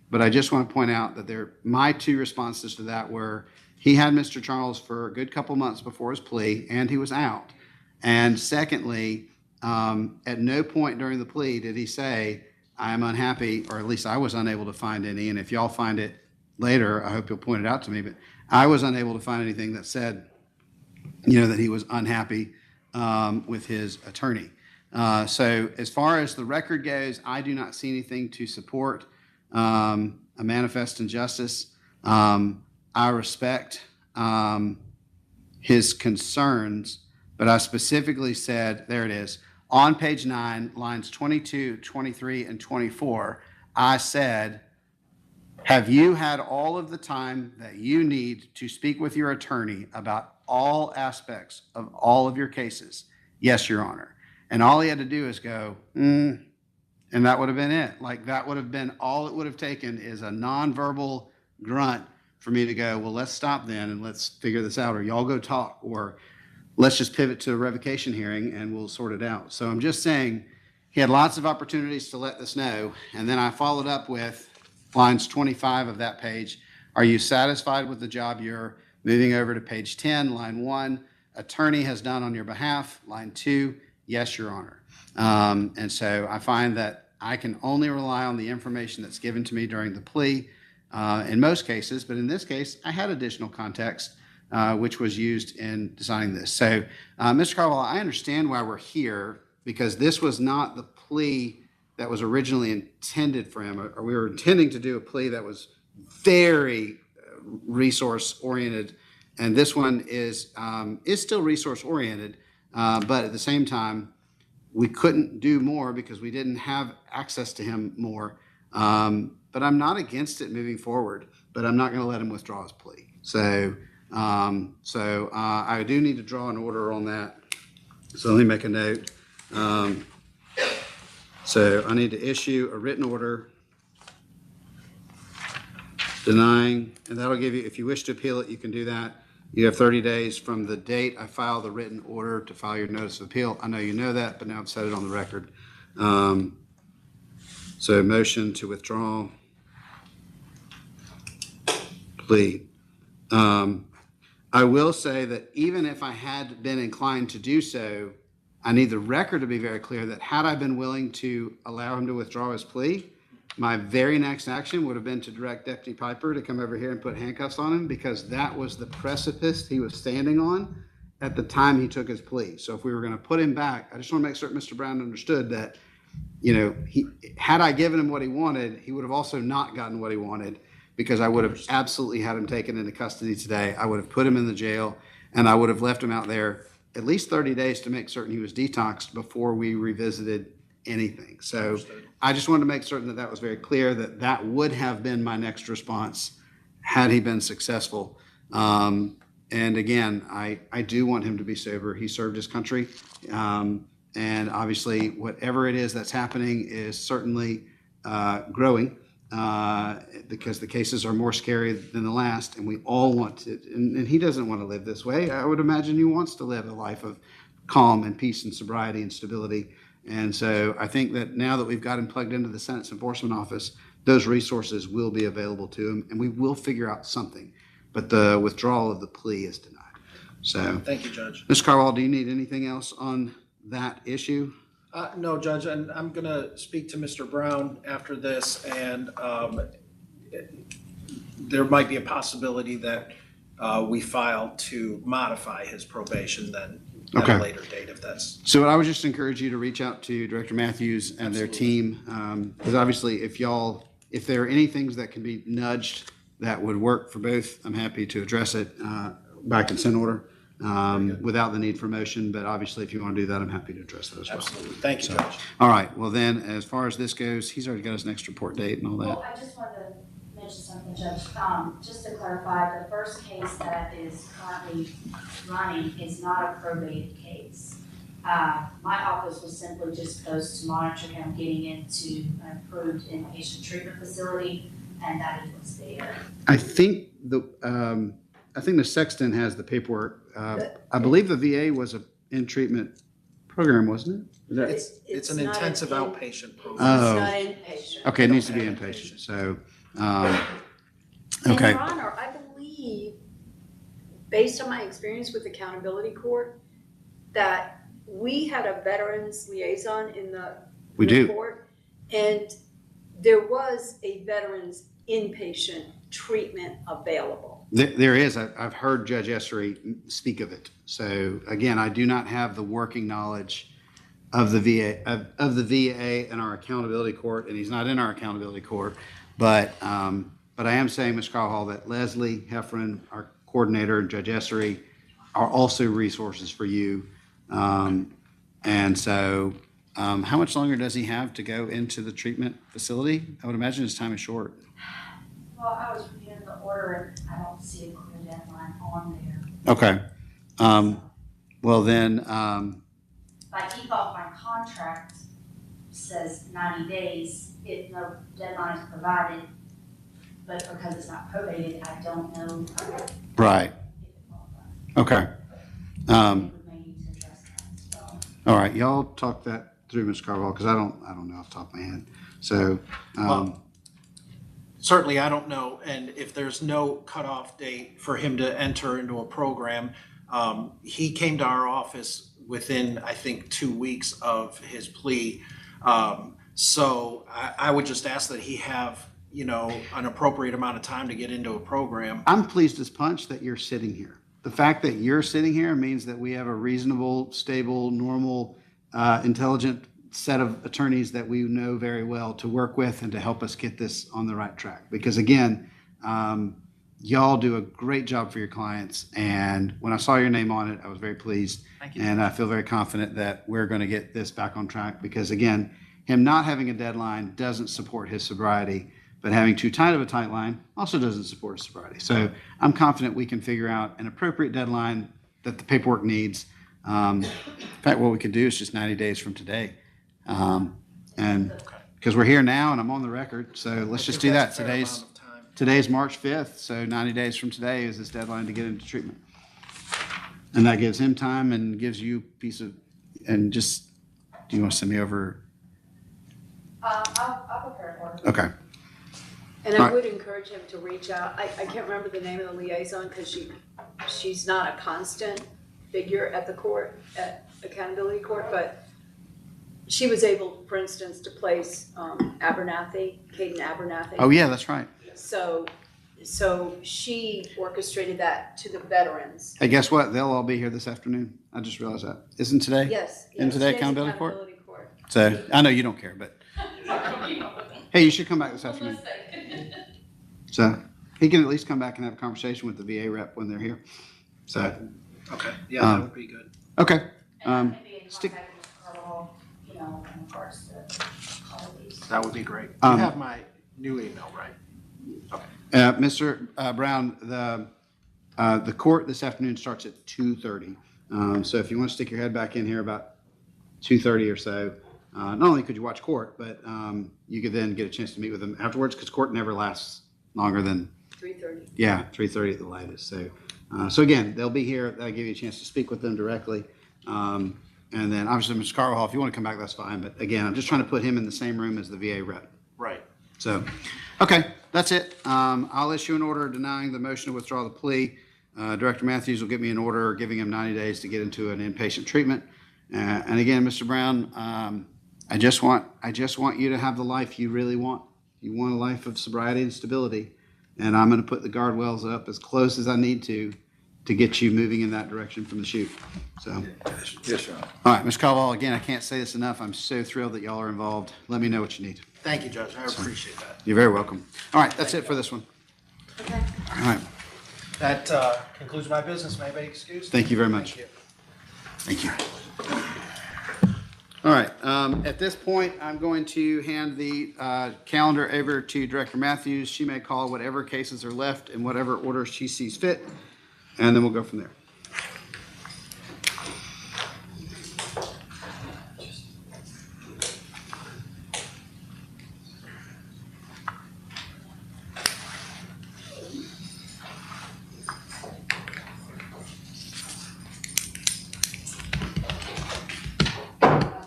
Speaker 1: But I just want to point out that my two responses to that were he had Mr. Charles for a good couple months before his plea, and he was out. And secondly, at no point during the plea did he say, I'm unhappy, or at least I was unable to find any. And if y'all find it later, I hope you'll point it out to me. But I was unable to find anything that said, that he was unhappy with his attorney. So as far as the record goes, I do not see anything to support a manifest injustice. I respect his concerns, but I specifically said, there it is, on page 9, lines 22, 23, and 24, I said, have you had all of the time that you need to speak with your attorney about all aspects of all of your cases? Yes, Your Honor. And all he had to do is go, and that would have been it. Like, that would have been all it would have taken, is a nonverbal grunt for me to go, well, let's stop then and let's figure this out, or y'all go talk, or let's just pivot to a revocation hearing and we'll sort it out. So I'm just saying he had lots of opportunities to let this know. And then I followed up with lines 25 of that page. Are you satisfied with the job you're moving over to page 10, line 1? Attorney has done on your behalf. Line 2, yes, Your Honor. And so I find that I can only rely on the information that's given to me during the plea in most cases, but in this case, I had additional context which was used in designing this. So, Mr. Carwell, I understand why we're here, because this was not the plea that was originally intended for him, or we were intending to do a plea that was very resource-oriented, and this one is still resource-oriented, but at the same time, we couldn't do more because we didn't have access to him more. But I'm not against it moving forward, but I'm not going to let him withdraw his plea. So I do need to draw an order on that. So let me make a note. So I need to issue a written order denying, and that'll give you, if you wish to appeal it, you can do that. You have 30 days from the date I file the written order to file your notice of appeal. I know you know that, but now I've said it on the record. So motion to withdraw plea. I will say that even if I had been inclined to do so, I need the record to be very clear that had I been willing to allow him to withdraw his plea, my very next action would have been to direct Deputy Piper to come over here and put handcuffs on him, because that was the precipice he was standing on at the time he took his plea. So if we were going to put him back, I just want to make certain Mr. Brown understood that, had I given him what he wanted, he would have also not gotten what he wanted, because I would have absolutely had him taken into custody today. I would have put him in the jail, and I would have left him out there at least 30 days to make certain he was detoxed before we revisited anything. So I just wanted to make certain that that was very clear, that that would have been my next response had he been successful. And again, I do want him to be sober. He served his country. And obviously, whatever it is that's happening is certainly growing, because the cases are more scary than the last, and we all want it. And he doesn't want to live this way. I would imagine he wants to live a life of calm and peace and sobriety and stability. And so I think that now that we've got him plugged into the Sentence Enforcement Office, those resources will be available to him, and we will figure out something. But the withdrawal of the plea is denied. So,
Speaker 7: Thank you, Judge.
Speaker 1: Mr. Carwell, do you need anything else on that issue?
Speaker 7: No, Judge, and I'm going to speak to Mr. Brown after this, and there might be a possibility that we file to modify his probation then at
Speaker 1: Okay.
Speaker 7: a later date, if that's...
Speaker 1: So I would just encourage you to reach out to Director Matthews and their team, because obviously if there are any things that can be nudged that would work for both, I'm happy to address it by consent order. without the need for motion. But obviously, if you want to do that, I'm happy to address that as well.
Speaker 7: Absolutely. Thank you, Judge.
Speaker 1: All right, well then, as far as this goes, he's already got his next report date and all that.
Speaker 5: Well, I just wanted to mention something, Judge. Just to clarify, the first case that is currently running is not a probated case. My office was simply just supposed to monitor him getting into an approved inpatient treatment facility, and that is what's there.
Speaker 1: I think the sexton has the paperwork. I believe the VA was a in-treatment program, wasn't it? Is that-
Speaker 7: It's an
Speaker 3: not
Speaker 7: intensive
Speaker 3: in-
Speaker 7: outpatient
Speaker 3: It's
Speaker 7: program.
Speaker 1: Oh.
Speaker 3: not inpatient.
Speaker 1: Okay, it needs to be inpatient, so,
Speaker 3: And
Speaker 1: okay.
Speaker 3: Your Honor, I believe, based on my experience with accountability court, that we had a veterans liaison in the
Speaker 1: We do.
Speaker 3: report. And there was a veterans inpatient treatment available.
Speaker 1: There is. I've heard Judge Essery speak of it. So again, I do not have the working knowledge of the VA, of the VA and our accountability court, and he's not in our accountability court. But I am saying, Ms. Carvajal, that Leslie Heffron, our coordinator, and Judge Essery are also resources for you. And so how much longer does he have to go into the treatment facility? I would imagine his time is short.
Speaker 5: Well, I was reviewing the order, and I don't see a clear deadline on there.
Speaker 1: Okay. Well then,
Speaker 5: By default, my contract says 90 days if no deadline is provided, but because it's not probated, I don't know
Speaker 1: right.
Speaker 5: if it qualifies.
Speaker 1: Okay.
Speaker 5: We may need to address that as well.
Speaker 1: All right, y'all talk that through, Ms. Carvajal, because I don't know off the top of my head. So,
Speaker 7: Well, certainly, I don't know, and if there's no cutoff date for him to enter into a program, he came to our office within, I think, 2 weeks of his plea. So I would just ask that he have, an appropriate amount of time to get into a program.
Speaker 1: I'm pleased as punch that you're sitting here. The fact that you're sitting here means that we have a reasonable, stable, normal, intelligent set of attorneys that we know very well to work with and to help us get this on the right track. Because again, y'all do a great job for your clients. And when I saw your name on it, I was very pleased.
Speaker 7: Thank you.
Speaker 1: And I feel very confident that we're going to get this back on track because again, him not having a deadline doesn't support his sobriety, but having too tight of a tight line also doesn't support his sobriety. So I'm confident we can figure out an appropriate deadline that the paperwork needs. In fact, what we could do is just 90 days from today. And because we're here now and I'm on the record, so let's just do that.
Speaker 7: That's a fair amount of time.
Speaker 1: Today's March 5th, so 90 days from today is his deadline to get into treatment. And that gives him time and gives you peace of, and just, do you want to send me over?
Speaker 5: I'll prepare for it.
Speaker 1: Okay.
Speaker 3: And
Speaker 1: Right.
Speaker 3: I would encourage him to reach out. I can't remember the name of the liaison because she's not a constant figure at the court, at accountability court, but she was able, for instance, to place Abernathy, Caden Abernathy.
Speaker 1: Oh, yeah, that's right.
Speaker 3: So she orchestrated that to the veterans.
Speaker 1: Hey, guess what? They'll all be here this afternoon. I just realized that. Isn't today?
Speaker 3: Yes.
Speaker 1: In
Speaker 3: yes,
Speaker 1: today
Speaker 3: today's
Speaker 1: accountability court?
Speaker 3: accountability court.
Speaker 1: So I know you don't care, but hey, you should come back this afternoon. So he can at least come back and have a conversation with the VA rep when they're here. So,
Speaker 7: Okay, yeah, that would be good.
Speaker 1: okay.
Speaker 5: And maybe in
Speaker 1: stick-
Speaker 5: contact with Carl, in regards to all of these.
Speaker 7: That would be great. You
Speaker 1: Um,
Speaker 7: have my new email, right?
Speaker 1: Mr. Brown, the court this afternoon starts at 2:30. So if you want to stick your head back in here about 2:30 or so, not only could you watch court, but you could then get a chance to meet with them afterwards because court never lasts longer than
Speaker 3: 3:30.
Speaker 1: 3:30 at the latest. So again, they'll be here. That'll give you a chance to speak with them directly. And then obviously, Mr. Carvajal, if you want to come back, that's fine. But again, I'm just trying to put him in the same room as the VA rep.
Speaker 7: Right.
Speaker 1: So, okay, that's it. I'll issue an order denying the motion to withdraw the plea. Director Matthews will give me an order giving him 90 days to get into an inpatient treatment. And again, Mr. Brown, I just want you to have the life you really want. You want a life of sobriety and stability. And I'm going to put the guardrails up as close as I need to get you moving in that direction from the chute. So,
Speaker 6: Yes, sir.
Speaker 1: all right, Ms. Caldwell, again, I can't say this enough. I'm so thrilled that y'all are involved. Let me know what you need.
Speaker 7: Thank you, Judge. I appreciate that.
Speaker 1: You're very welcome. All right, that's it for this one.
Speaker 3: Okay.
Speaker 1: All right.
Speaker 7: That concludes my business. May I be excused?
Speaker 1: Thank you very much.
Speaker 7: Thank you.
Speaker 1: Thank you. All right, at this point, I'm going to hand the calendar over to Director Matthews. She may call whatever cases are left in whatever order she sees fit, and then we'll go from there.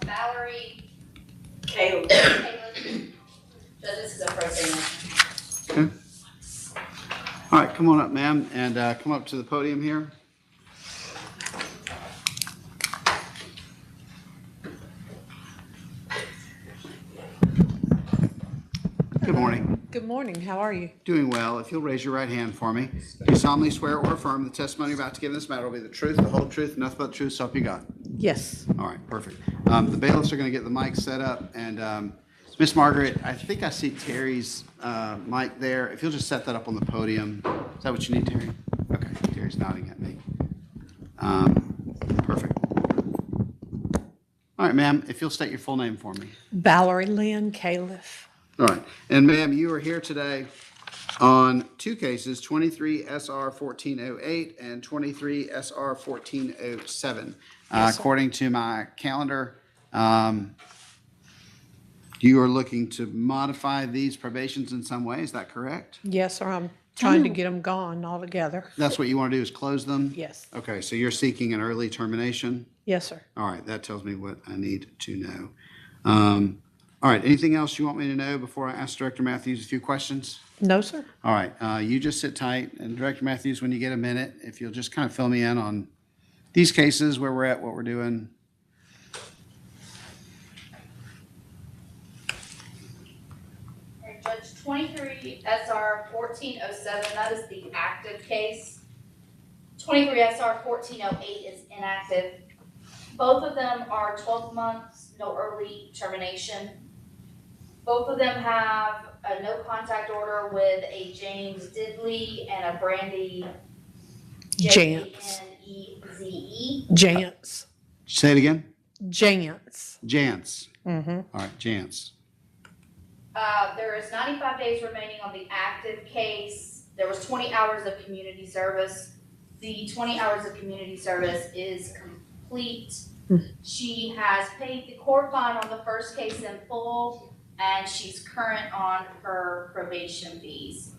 Speaker 5: Valerie,
Speaker 3: Caleb.
Speaker 5: Caitlin, so this is a pro se motion.
Speaker 1: Okay. All right, come on up, ma'am, and come up to the podium here. Good morning.
Speaker 9: Good morning, how are you?
Speaker 1: Doing well. If you'll raise your right hand for me. Do you solemnly swear or affirm the testimony you're about to give in this matter will be the truth, the whole truth, and nothing but the truth, so help you God?
Speaker 9: Yes.
Speaker 1: All right, perfect. The bailiffs are going to get the mic set up, and Miss Margaret, I think I see Terry's mic there. If you'll just set that up on the podium. Is that what you need, Terry? Okay, Terry's nodding at me. Perfect. All right, ma'am, if you'll state your full name for me.
Speaker 9: Valerie Lynn Califf.
Speaker 1: All right, and ma'am, you are here today on two cases, 23 SR 1408 and 23 SR 1407.
Speaker 9: Yes, sir.
Speaker 1: According to my calendar, you are looking to modify these probations in some way, is that correct?
Speaker 9: Yes, sir, I'm trying to get them gone altogether.
Speaker 1: That's what you want to do is close them?
Speaker 9: Yes.
Speaker 1: Okay, so you're seeking an early termination?
Speaker 9: Yes, sir.
Speaker 1: All right, that tells me what I need to know. All right, anything else you want me to know before I ask Director Matthews a few questions?
Speaker 9: No, sir.
Speaker 1: All right, you just sit tight, and Director Matthews, when you get a minute, if you'll just kind of fill me in on these cases, where we're at, what we're doing.
Speaker 5: Alright, Judge 23 SR 1407, that is the active case. 23 SR 1408 is inactive. Both of them are 12 months, no early termination. Both of them have a no contact order with a James Diddley and a Brandy
Speaker 9: Jantz.
Speaker 5: Janeze.
Speaker 9: Jantz.
Speaker 1: Say it again?
Speaker 9: Jantz.
Speaker 1: Jantz.
Speaker 9: Mm-hmm.
Speaker 1: All right, Jantz.
Speaker 5: There is 95 days remaining on the active case. There was 20 hours of community service. The 20 hours of community service is complete. She has paid the court fine on the first case in full, and she's current on her probation fees.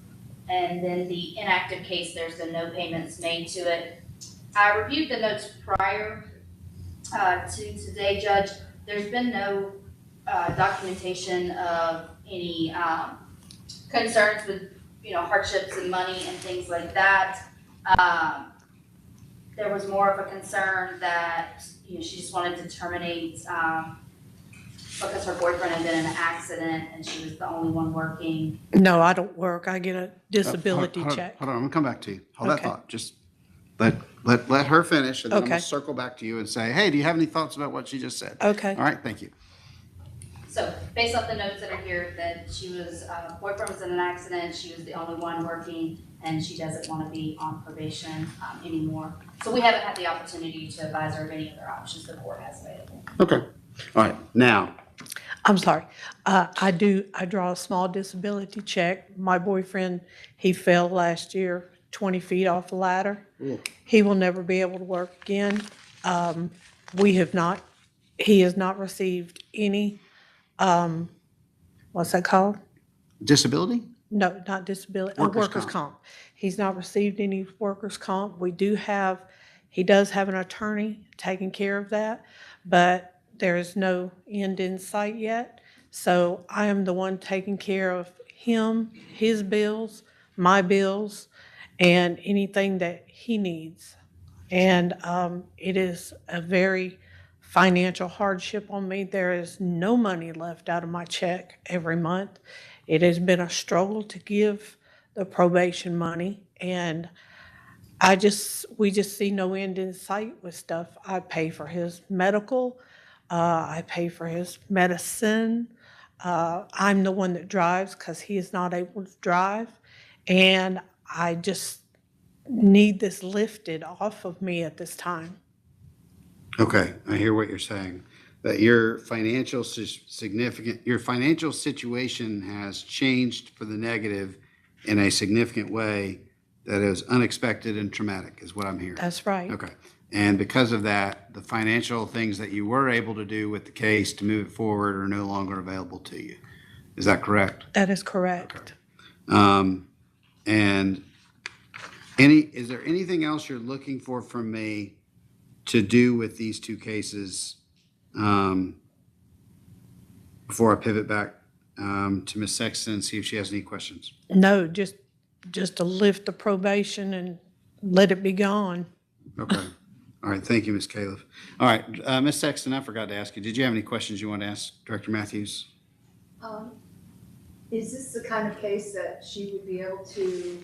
Speaker 5: And then the inactive case, there's been no payments made to it. I reviewed the notes prior to today, Judge. There's been no documentation of any concerns with, hardships and money and things like that. There was more of a concern that, she just wanted to terminate because her boyfriend had been in an accident and she was the only one working.
Speaker 9: No, I don't work. I get a disability
Speaker 1: Hold on,
Speaker 9: check.
Speaker 1: Hold on, I'm gonna come back to you. Hold that
Speaker 9: Okay.
Speaker 1: thought. Just let her finish, and then I'm gonna
Speaker 9: Okay.
Speaker 1: circle back to you and say, hey, do you have any thoughts about what she just said?
Speaker 9: Okay.
Speaker 1: All right, thank you.
Speaker 5: So based off the notes that are here, that she was, boyfriend was in an accident, she was the only one working, and she doesn't want to be on probation anymore. So we haven't had the opportunity to advise her of any other options the court has available.
Speaker 1: Okay. All right, now,
Speaker 9: I'm sorry. I draw a small disability check. My boyfriend, he fell last year 20 feet off a ladder. He will never be able to work again. He has not received any, what's that called?
Speaker 1: disability?
Speaker 9: No, not disability,
Speaker 1: Workers'
Speaker 9: workers' comp. He's not received any workers' comp. He does have an attorney taking care of that, but there is no end in sight yet. So I am the one taking care of him, his bills, my bills, and anything that he needs. And it is a very financial hardship on me. There is no money left out of my check every month. It has been a struggle to give the probation money, and we just see no end in sight with stuff. I pay for his medical, I pay for his medicine. I'm the one that drives because he is not able to drive, and need this lifted off of me at this time.
Speaker 1: Okay, I hear what you're saying. That your financial your financial situation has changed for the negative in a significant way that is unexpected and traumatic, is what I'm hearing.
Speaker 9: That's right.
Speaker 1: Okay. And because of that, the financial things that you were able to do with the case to move it forward are no longer available to you. Is that correct?
Speaker 9: That is correct.
Speaker 1: And is there anything else you're looking for from me to do with these two cases before I pivot back to Ms. Sexton and see if she has any questions?
Speaker 9: No, just to lift the probation and let it be gone.
Speaker 1: Okay. All right. Thank you, Ms. Califf. All right. Ms. Sexton, I forgot to ask you, did you have any questions you want to ask Director Matthews?
Speaker 10: Is this the kind of case that she would be able to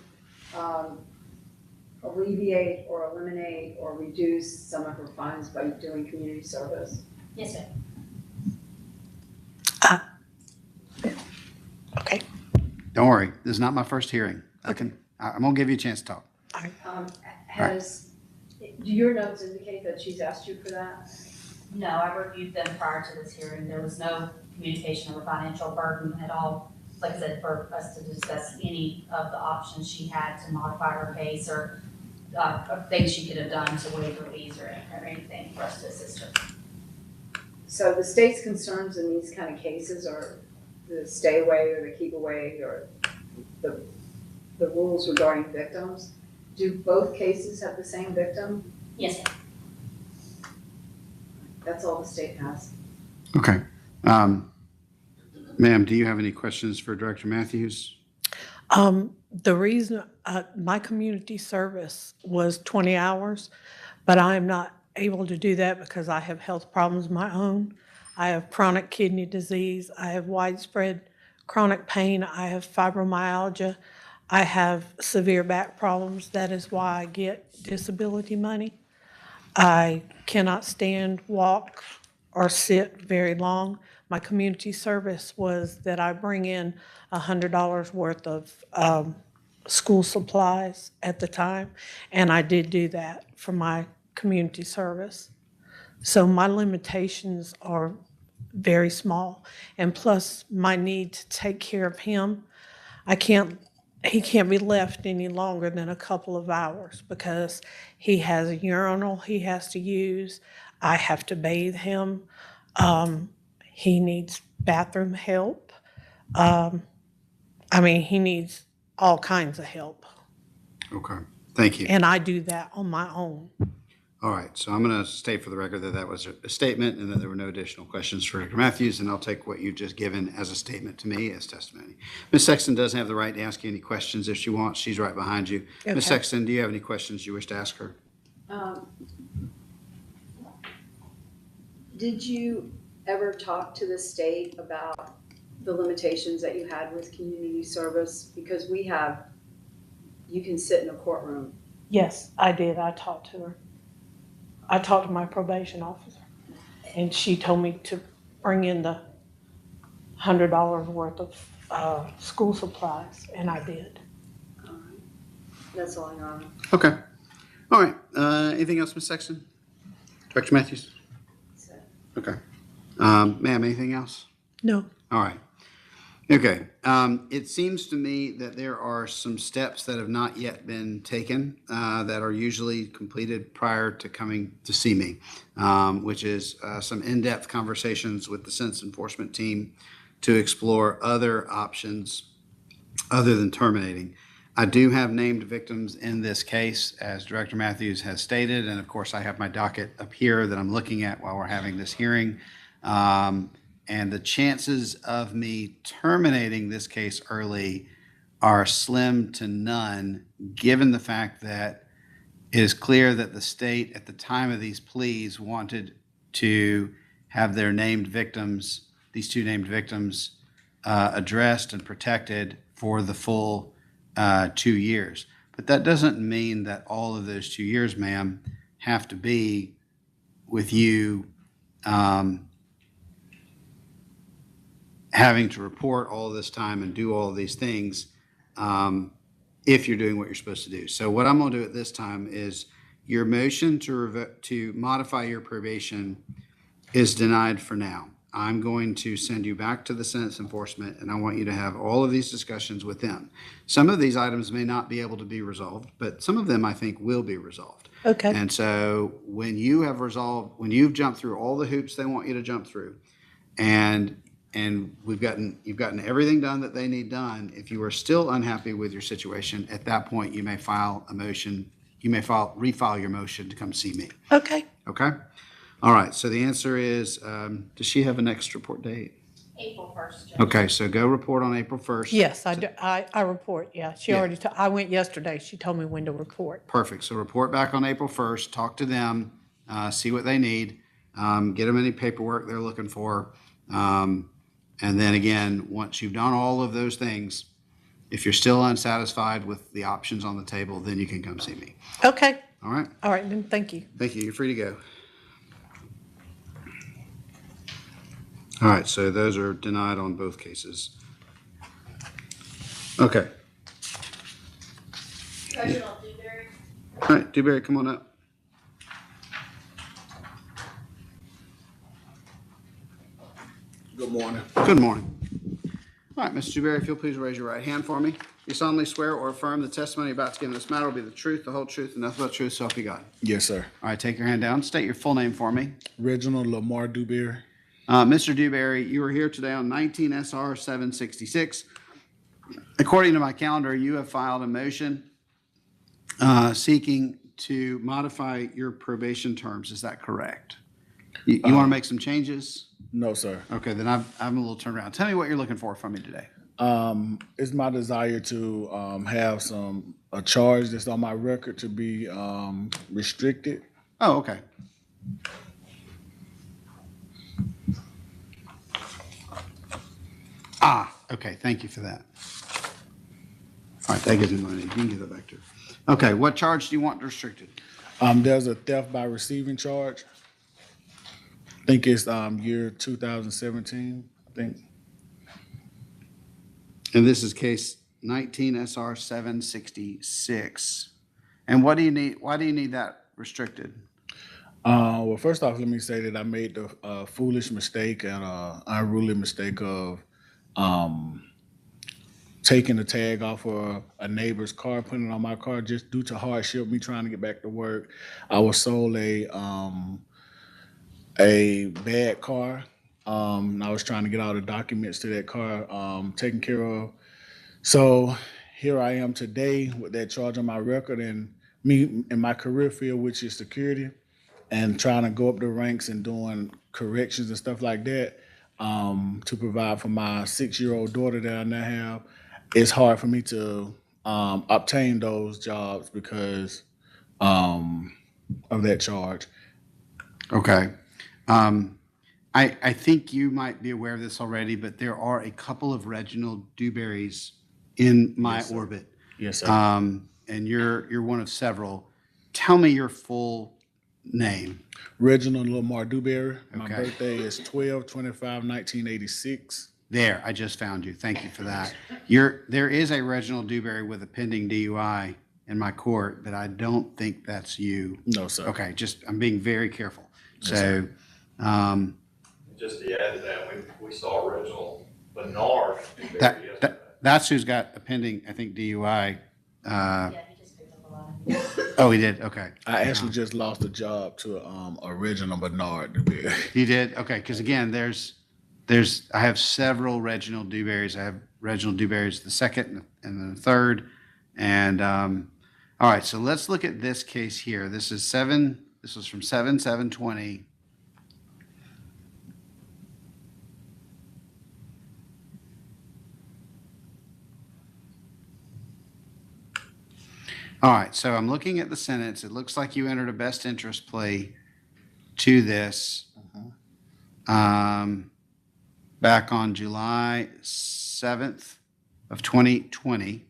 Speaker 10: alleviate or eliminate or reduce some of her fines by doing community service?
Speaker 5: Yes, sir.
Speaker 9: Okay.
Speaker 1: Don't worry. This is not my first hearing. I'm going to give you a chance to talk.
Speaker 10: Do your notes indicate that she's asked you for that?
Speaker 5: No, I reviewed them prior to this hearing. There was no communication of a financial burden at all. Like I said, for us to discuss any of the options she had to modify her case or things she could have done to waive her fees or anything for us to assist her.
Speaker 10: So the state's concerns in these kind of cases are the stay away or the keep away or the rules regarding victims. Do both cases have the same victim?
Speaker 5: Yes, ma'am.
Speaker 10: That's all the state has.
Speaker 1: Okay. Ma'am, do you have any questions for Director Matthews?
Speaker 9: The reason my community service was 20 hours, but I am not able to do that because I have health problems of my own. I have chronic kidney disease. I have widespread chronic pain. I have fibromyalgia. I have severe back problems. That is why I get disability money. I cannot stand, walk, or sit very long. My community service was that I bring in $100 worth of school supplies at the time, and I did do that for my community service. So my limitations are very small, and plus my need to take care of him, he can't be left any longer than a couple of hours because he has a urinal he has to use. I have to bathe him. He needs bathroom help. He needs all kinds of help.
Speaker 1: Okay. Thank you.
Speaker 9: And I do that on my own.
Speaker 1: All right. So I'm going to state for the record that that was a statement and that there were no additional questions for Director Matthews, and I'll take what you've just given as a statement to me as testimony. Ms. Sexton does have the right to ask you any questions if she wants. She's right behind you.
Speaker 9: Okay.
Speaker 1: Ms. Sexton, do you have any questions you wish to ask her?
Speaker 10: Did you ever talk to the state about the limitations that you had with community service? Because you can sit in a courtroom.
Speaker 9: Yes, I did. I talked to her. I talked to my probation officer, and she told me to bring in the $100 worth of school supplies, and I did.
Speaker 10: All right. That's all I know.
Speaker 1: Okay. All right. Anything else, Ms. Sexton? Director Matthews?
Speaker 10: So,
Speaker 1: Okay. Ma'am, anything else?
Speaker 9: No.
Speaker 1: All right. Okay. It seems to me that there are some steps that have not yet been taken that are usually completed prior to coming to see me, which is some in-depth conversations with the sentence enforcement team to explore other options other than terminating. I do have named victims in this case, as Director Matthews has stated, and of course I have my docket up here that I'm looking at while we're having this hearing. And the chances of me terminating this case early are slim to none, given the fact that it is clear that the state at the time of these pleas wanted to have their named victims, these two named victims, addressed and protected for the full 2 years. But that doesn't mean that all of those 2 years, ma'am, have to be with you having to report all this time and do all these things. if you're doing what you're supposed to do. So what I'm going to do at this time is your motion to modify your probation is denied for now. I'm going to send you back to the sentence enforcement, and I want you to have all of these discussions with them. Some of these items may not be able to be resolved, but some of them I think will be resolved.
Speaker 9: Okay.
Speaker 1: And so when you have resolved, when you've jumped through all the hoops they want you to jump through, and you've gotten everything done that they need done, if you are still unhappy with your situation, at that point you may file a motion. You may refile your motion to come see me.
Speaker 9: Okay.
Speaker 1: Okay? All right, so the answer is, does she have a next report date?
Speaker 5: April 1st, Judge.
Speaker 1: Okay, so go report on April 1st.
Speaker 9: Yes, I report, yeah. She
Speaker 1: Yeah.
Speaker 9: already, I went yesterday. She told me when to report.
Speaker 1: Perfect. So report back on April 1st, talk to them, see what they need, get them any paperwork they're looking for. And then again, once you've done all of those things, if you're still unsatisfied with the options on the table, then you can come see me.
Speaker 9: Okay.
Speaker 1: All right?
Speaker 9: All right, then, thank you.
Speaker 1: Thank you. You're free to go. All right, so those are denied on both cases. Okay.
Speaker 2: Reginald Dewberry.
Speaker 1: All right, Dewberry, come on up.
Speaker 11: Good morning.
Speaker 1: Good morning. All right, Mr. Dewberry, if you'll please raise your right hand for me. You solemnly swear or affirm the testimony you're about to give in this matter will be the truth, the whole truth, and nothing but the truth, so help you God.
Speaker 11: Yes, sir.
Speaker 1: All right, take your hand down. State your full name for me.
Speaker 11: Reginald Lamar Dewberry.
Speaker 1: Mr. Dewberry, you are here today on 19 SR 766. According to my calendar, you have filed a motion seeking to modify your probation terms. Is that correct? You want to make some changes?
Speaker 11: No, sir.
Speaker 1: Okay, then I'm a little turned around. Tell me what you're looking for from me today.
Speaker 11: It's my desire to have a charge that's on my record to be restricted.
Speaker 1: Oh, okay. Okay, thank you for that. All right, that gives me money. You can give that back to her. Okay, what charge do you want restricted?
Speaker 11: There's a theft by receiving charge. I think it's year 2017, I think.
Speaker 1: And this is case 19 SR 766. And what do you need? Why do you need that restricted?
Speaker 11: Well, first off, let me say that I made the foolish mistake and unruly mistake of taking the tag off of a neighbor's car, putting it on my car just due to hardship, me trying to get back to work. I was sold a bad car. I was trying to get all the documents to that car taken care of. So here I am today with that charge on my record and me in my career field, which is security, and trying to go up the ranks and doing corrections and stuff like that to provide for my 6-year-old daughter that I now have. It's hard for me to obtain those jobs because of that charge.
Speaker 1: Okay. I think you might be aware of this already, but there are a couple of Reginald Dewberrys in my orbit.
Speaker 11: Yes, sir.
Speaker 1: And you're one of several. Tell me your full name.
Speaker 11: Reginald Lamar Dewberry. My
Speaker 1: Okay.
Speaker 11: birthday is 12/25/1986.
Speaker 1: There, I just found you. Thank you for that. There is a Reginald Dewberry with a pending DUI in my court, but I don't think that's you.
Speaker 11: No, sir.
Speaker 1: Okay, I'm being very careful.
Speaker 11: Yes,
Speaker 1: So,
Speaker 11: sir.
Speaker 8: Just to add to that, we saw Reginald Bernard Dewberry yesterday.
Speaker 1: that's who's got a pending, I think, DUI.
Speaker 5: Yeah, he just picked up a lot of.
Speaker 1: Oh, he did? Okay.
Speaker 11: I actually just lost a job to original Bernard Dewberry.
Speaker 1: You did? Okay, because again, I have several Reginald Dewberrys. I have Reginald Dewberry's the second and then the third. And, all right, so let's look at this case here. This was from 7/7/20. All right, so I'm looking at the sentence. It looks like you entered a best interest plea to this back on July 7th of 2020.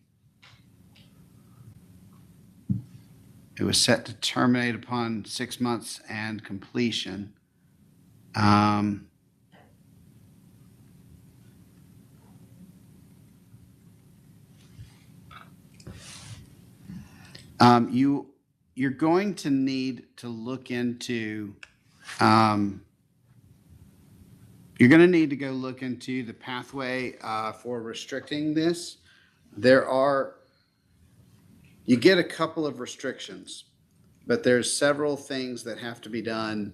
Speaker 1: It was set to terminate upon 6 months and completion. You're going to need to look into, you're going to need to go look into the pathway for restricting this. You get a couple of restrictions, but there's several things that have to be done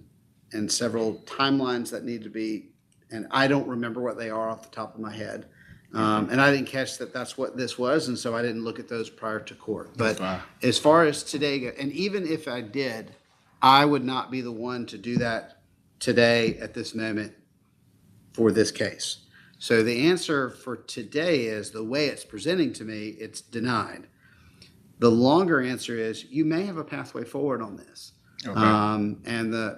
Speaker 1: and several timelines that need to be, and I don't remember what they are off the top of my head. And I didn't catch that that's what this was, and so I didn't look at those prior to court. But as far as today, and even if I did, I would not be the one to do that today at this moment for this case. So the answer for today is, the way it's presenting to me, it's denied. The longer answer is, you may have a pathway forward on this.
Speaker 11: Okay.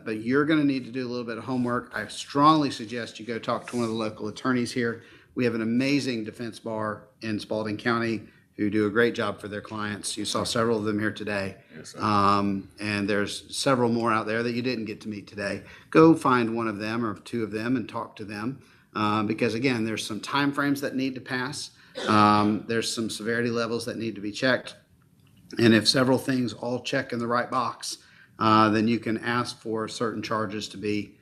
Speaker 1: But you're going to need to do a little bit of homework. I strongly suggest you go talk to one of the local attorneys here. We have an amazing defense bar in Spalding County who do a great job for their clients. You saw several of them here today.
Speaker 11: Yes, sir.
Speaker 1: And there's several more out there that you didn't get to meet today. Go find one of them or two of them and talk to them. Because again, there's some timeframes that need to pass. There's some severity levels that need to be checked. And if several things all check in the right box, then you can ask for certain charges to be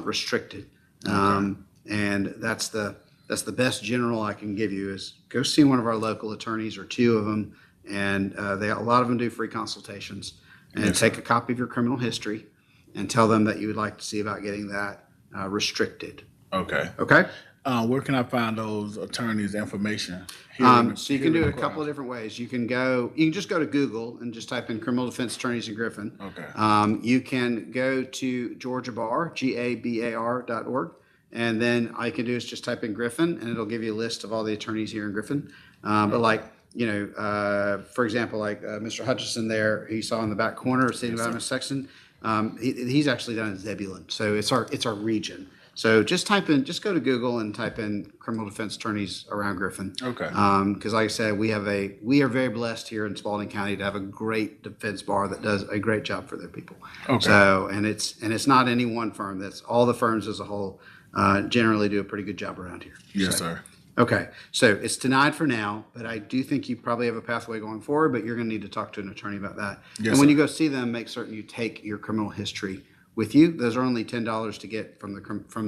Speaker 1: restricted. And that's the best general I can give you, is go see one of our local attorneys, or two of them. And a lot of them do free consultations. And take a copy of your criminal history and tell them that you would like to see about getting that restricted.
Speaker 11: Okay.
Speaker 1: Okay?
Speaker 11: Where can I find those attorneys' information?
Speaker 1: So you can do it a couple of different ways. You can just go to Google and just type in criminal defense attorneys in Griffin.
Speaker 11: Okay.
Speaker 1: You can go to Georgia Bar, GABAR.org. And then all you can do is just type in Griffin, and it'll give you a list of all the attorneys here in Griffin. But for example, Mr. Hutchison there, he saw in the back corner, sitting by Ms. Sexton, he's actually down in Zebulon. So it's our region. So just go to Google and type in criminal defense attorneys around Griffin.
Speaker 11: Okay.
Speaker 1: Because like I said, we are very blessed here in Spalding County to have a great defense bar that does a great job for their people.
Speaker 11: Okay.
Speaker 1: So, and it's not any one firm. That's all the firms as a whole generally do a pretty good job around here.
Speaker 11: Yes,
Speaker 1: So,
Speaker 11: sir.
Speaker 1: Okay. So it's denied for now, but I do think you probably have a pathway going forward, but you're going to need to talk to an attorney about that.
Speaker 11: Yes,
Speaker 1: and when
Speaker 11: sir.
Speaker 1: you go see them, make certain you take your criminal history with you. Those are only $10 to get from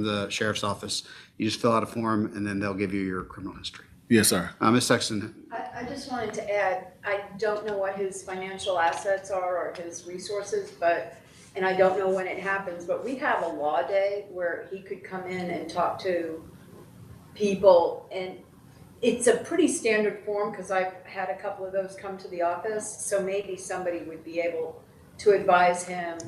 Speaker 1: the sheriff's office. You just fill out a form, and then they'll give you your criminal history.
Speaker 11: Yes, sir.
Speaker 1: Ms. Sexton.
Speaker 3: I just wanted to add, I don't know what his financial assets are or his resources, and I don't know when it happens, but we have a law day where he could come in and talk to people, and it's a pretty standard form, because I've had a couple of those come to the office, so maybe somebody would be able to advise him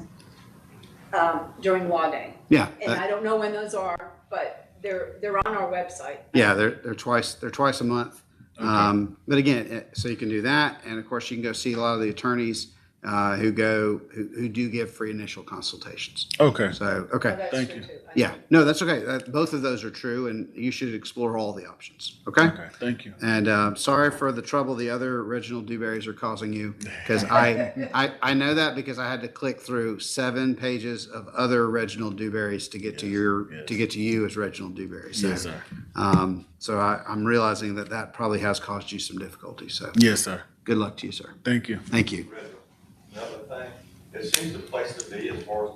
Speaker 3: during law day.
Speaker 1: Yeah.
Speaker 3: And I don't know when those are, but they're on our website.
Speaker 1: Yeah, they're twice a month.
Speaker 11: Okay.
Speaker 1: But again, so you can do that, and of course you can go see a lot of the attorneys who do give free initial consultations.
Speaker 11: Okay.
Speaker 1: So
Speaker 3: Oh,
Speaker 1: okay,
Speaker 3: that's
Speaker 11: Thank
Speaker 3: true
Speaker 11: you.
Speaker 3: too.
Speaker 1: yeah, no, that's okay. Both of those are true, and you should explore all the options. Okay.
Speaker 11: Okay. Thank you.
Speaker 1: And sorry for the trouble the other Reginald Dewberries are causing you, because I know that because I had to click through 7 pages of other Reginald Dewberries to get to you as Reginald Dewberry. So,
Speaker 11: Yes, sir.
Speaker 1: so I'm realizing that probably has caused you some difficulty. So
Speaker 11: Yes, sir.
Speaker 1: good luck to you, sir.
Speaker 11: Thank you.
Speaker 1: Thank you.
Speaker 8: Another thing, it seems the place to be as far as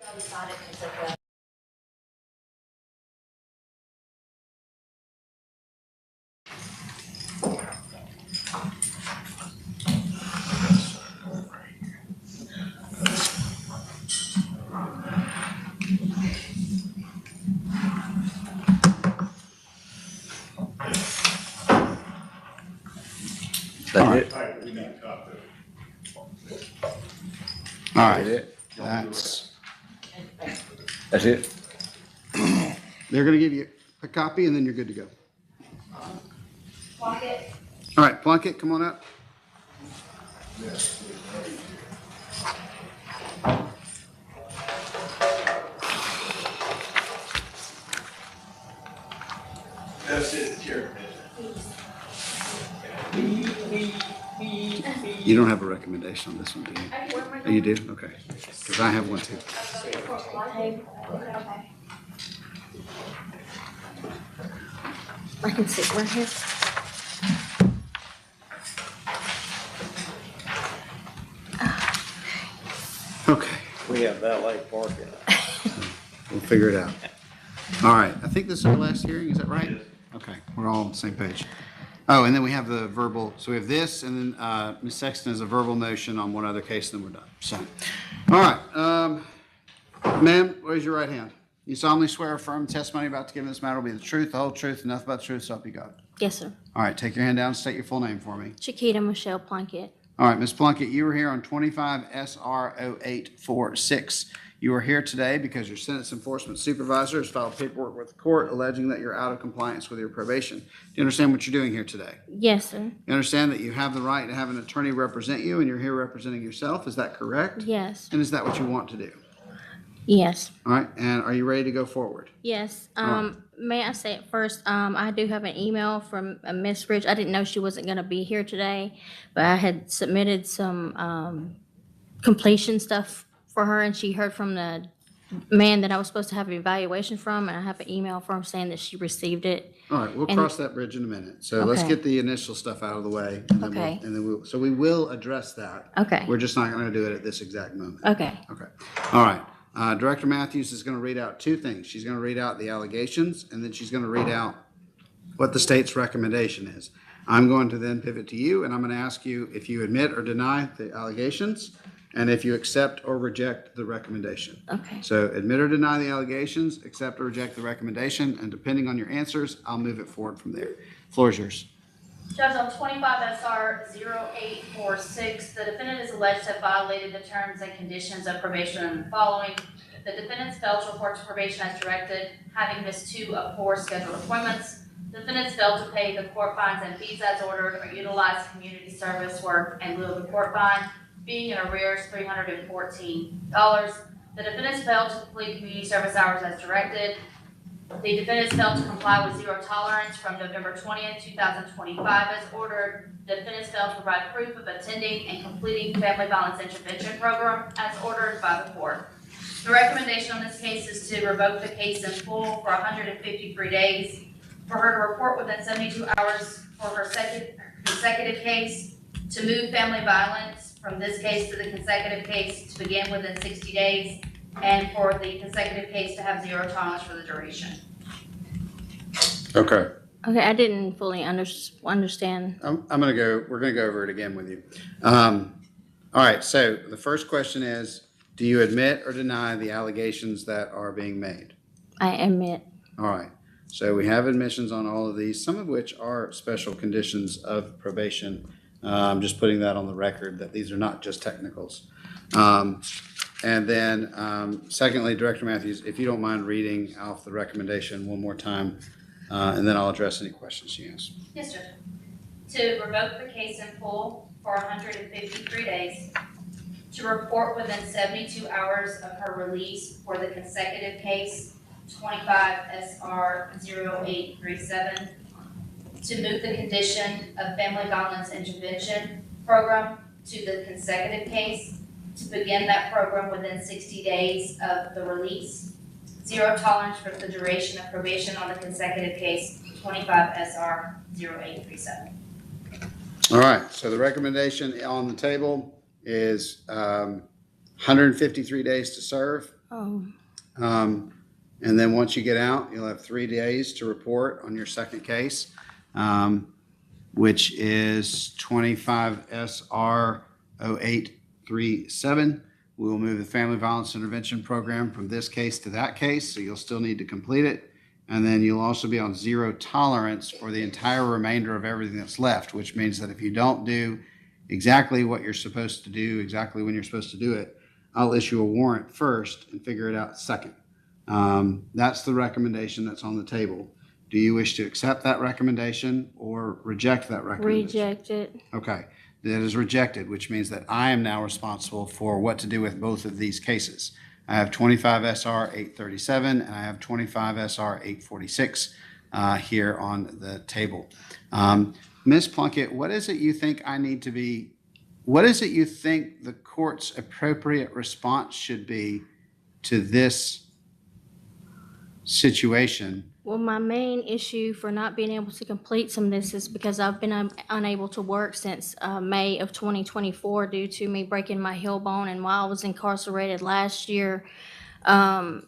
Speaker 5: I'll decide it because of the
Speaker 1: That's
Speaker 6: Hey, we need a copy.
Speaker 1: All right,
Speaker 12: That's it?
Speaker 1: they're gonna give you a copy and then you're good to go.
Speaker 5: pocket.
Speaker 1: All right, Plunkett, come on up.
Speaker 8: That's it, Chairman.
Speaker 1: You don't have a recommendation on this one, do you? Oh, you do? Okay. Because I have one too.
Speaker 13: I can sit right here.
Speaker 1: Okay,
Speaker 12: We have valet parking.
Speaker 1: we'll figure it out. All right, I think this is our last hearing, is that right? Okay, we're all on the same page. Oh, and then we have the verbal, so we have this, and then Ms. Sexton has a verbal motion on one other case, then we're done. So, all right, ma'am, raise your right hand. You solemnly swear or affirm the testimony about to give in this matter will be the truth, the whole truth, and nothing but the truth, so help you God.
Speaker 13: Yes, sir.
Speaker 1: All right, take your hand down, state your full name for me.
Speaker 13: Chiquita Michelle Plunkett.
Speaker 1: All right, Ms. Plunkett, you were here on 25 SR 0846. You are here today because your sentence enforcement supervisor has filed paperwork with the court alleging that you're out of compliance with your probation. Do you understand what you're doing here today?
Speaker 13: Yes, sir.
Speaker 1: You understand that you have the right to have an attorney represent you and you're here representing yourself, is that correct?
Speaker 13: Yes.
Speaker 1: And is that what you want to do?
Speaker 13: Yes.
Speaker 1: All right, and are you ready to go forward?
Speaker 13: Yes.
Speaker 1: right.
Speaker 13: May I say it first? I do have an email from Miss Rich. I didn't know she wasn't going to be here today, but I had submitted some completion stuff for her, and she heard from the man that I was supposed to have an evaluation from, and I have an email from saying that she received it.
Speaker 1: All right, we'll
Speaker 13: And-
Speaker 1: cross that bridge in a minute. So let's
Speaker 13: Okay.
Speaker 1: get the initial stuff out of the way. And then
Speaker 13: Okay.
Speaker 1: so we will address that.
Speaker 13: Okay.
Speaker 1: We're just not going to do it at this exact moment.
Speaker 13: Okay.
Speaker 1: Okay, all right. Director Matthews is going to read out two things. She's going to read out the allegations, and then she's going to read out what the state's recommendation is. I'm going to then pivot to you, and I'm going to ask you if you admit or deny the allegations, and if you accept or reject the recommendation.
Speaker 13: Okay.
Speaker 1: So admit or deny the allegations, accept or reject the recommendation, and depending on your answers, I'll move it forward from there. Floor is yours.
Speaker 5: Judge, on 25 SR 0846, the defendant is alleged to have violated the terms and conditions of probation in the following. The defendant's failed to report to probation as directed, having missed 2 of 4 scheduled appointments. The defendant's failed to pay the court fines and fees as ordered or utilize community service work in lieu of the court fine, being in arrears $314. The defendant's failed to complete community service hours as directed. The defendants failed to comply with zero tolerance from November 20th, 2025 as ordered. The defendants failed to provide proof of attending and completing family violence intervention program as ordered by the court. The recommendation on this case is to revoke the case in full for 153 days, for her to report within 72 hours for her consecutive case, to move family violence from this case to the consecutive case to begin within 60 days, and for the consecutive case to have zero tolerance for the duration.
Speaker 1: Okay.
Speaker 13: Okay, I didn't fully understand.
Speaker 1: we're gonna go over it again with you. All right, so the first question is, do you admit or deny the allegations that are being made?
Speaker 13: I admit.
Speaker 1: All right, so we have admissions on all of these, some of which are special conditions of probation. I'm just putting that on the record, that these are not just technicals. And then, secondly, Director Matthews, if you don't mind reading off the recommendation one more time, and then I'll address any questions she has.
Speaker 5: Yes, Judge. To revoke the case in full for 153 days, to report within 72 hours of her release for the consecutive case, 25 SR 0837, to move the condition of family violence intervention program to the consecutive case, to begin that program within 60 days of the release. Zero tolerance for the duration of probation on the consecutive case, 25 SR 0837.
Speaker 1: All right, so the recommendation on the table is 153 days to serve And then once you get out, you'll have 3 days to report on your second case, which is 25 SR 0837. We will move the Family Violence Intervention Program from this case to that case, so you'll still need to complete it. And then you'll also be on zero tolerance for the entire remainder of everything that's left, which means that if you don't do exactly what you're supposed to do, exactly when you're supposed to do it, I'll issue a warrant first and figure it out second. That's the recommendation that's on the table. Do you wish to accept that recommendation or reject that recommendation?
Speaker 13: Reject it.
Speaker 1: Okay, that is rejected, which means that I am now responsible for what to do with both of these cases. I have 25 SR 837 and I have 25 SR 846 here on the table. Ms. Plunkett, what is it you think what is it you think the court's appropriate response should be to this situation?
Speaker 13: Well, my main issue for not being able to complete some of this is because I've been unable to work since May of 2024 due to me breaking my heel bone. And while I was incarcerated last year, I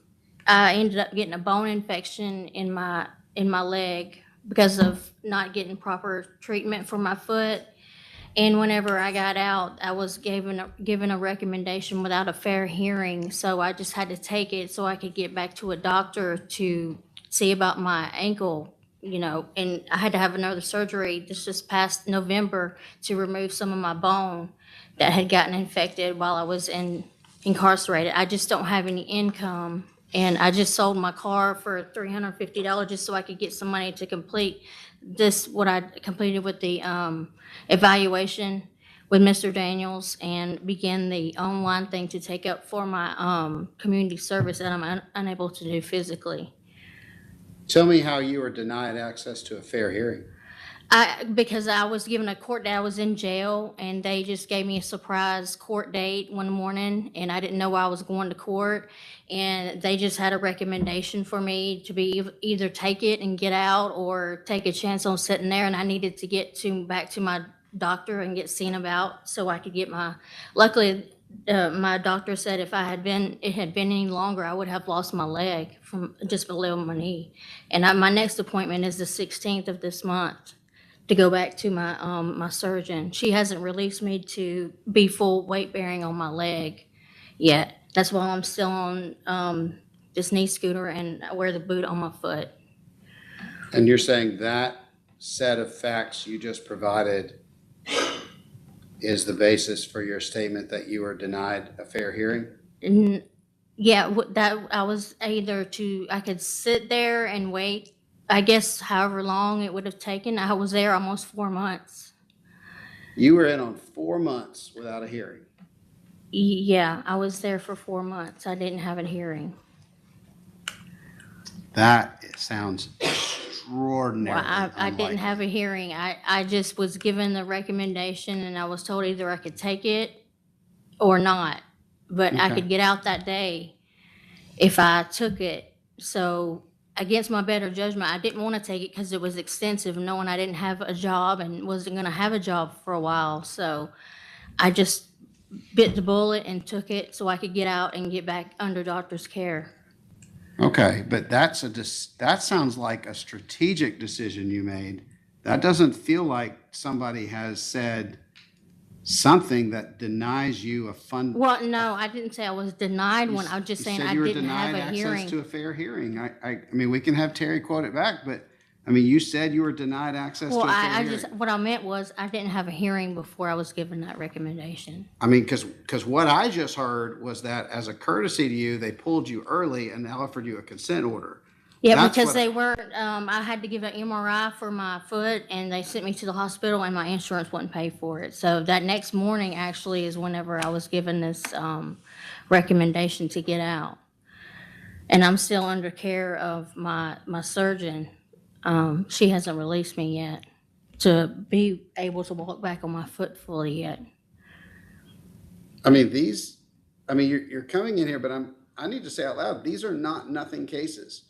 Speaker 13: ended up getting a bone infection in my leg because of not getting proper treatment for my foot. And whenever I got out, I was given a recommendation without a fair hearing. So I just had to take it so I could get back to a doctor to see about my ankle, and I had to have another surgery just past November to remove some of my bone that had gotten infected while I was incarcerated. I just don't have any income, and I just sold my car for $350 just so I could get some money to complete what I completed with the evaluation with Mr. Daniels and begin the online thing to take up for my community service that I'm unable to do physically.
Speaker 1: Tell me how you were denied access to a fair hearing.
Speaker 13: Because I was given a court date, I was in jail, and they just gave me a surprise court date one morning, and I didn't know I was going to court, and they just had a recommendation for me to be either take it and get out or take a chance on sitting there, and I needed to get back to my doctor and get seen about so I could get luckily, my doctor said if it had been any longer, I would have lost my leg from just below my knee. And my next appointment is the 16th of this month to go back to my surgeon. She hasn't released me to be full weight bearing on my leg yet. That's why I'm still on this knee scooter and I wear the boot on my foot.
Speaker 1: And you're saying that set of facts you just provided is the basis for your statement that you were denied a fair hearing?
Speaker 13: Yeah, that I was I could sit there and wait, I guess however long it would have taken. I was there almost 4 months.
Speaker 1: You were in on 4 months without a hearing?
Speaker 13: Yeah, I was there for 4 months. I didn't have a hearing.
Speaker 1: That sounds extraordinary.
Speaker 13: Well, I didn't have a hearing. I just was given the recommendation and I was told either I could take it or not. But I could get out that day if I took it. So against my better judgment, I didn't want to take it because it was extensive, knowing I didn't have a job and wasn't going to have a job for a while. So I just bit the bullet and took it so I could get out and get back under doctor's care.
Speaker 1: Okay, but that sounds like a strategic decision you made. That doesn't feel like somebody has said something that denies you a fund.
Speaker 13: Well, no, I didn't say I was denied one. I was just saying I didn't have a
Speaker 1: You said you were denied access to
Speaker 13: hearing.
Speaker 1: a fair hearing. I mean, we can have Terry quote it back, but I mean, you said you were denied access to
Speaker 13: Well,
Speaker 1: a fair
Speaker 13: I
Speaker 1: hearing.
Speaker 13: what I meant was I didn't have a hearing before I was given that recommendation.
Speaker 1: I mean, because what I just heard was that as a courtesy to you, they pulled you early and offered you a consent order.
Speaker 13: Yeah,
Speaker 1: That's
Speaker 13: because
Speaker 1: what-
Speaker 13: they weren't, I had to give an MRI for my foot and they sent me to the hospital and my insurance wouldn't pay for it. So that next morning actually is whenever I was given this recommendation to get out. And I'm still under care of my surgeon. She hasn't released me yet to be able to walk back on my foot fully yet.
Speaker 1: I mean, you're coming in here, but I need to say out loud, these are not nothing cases.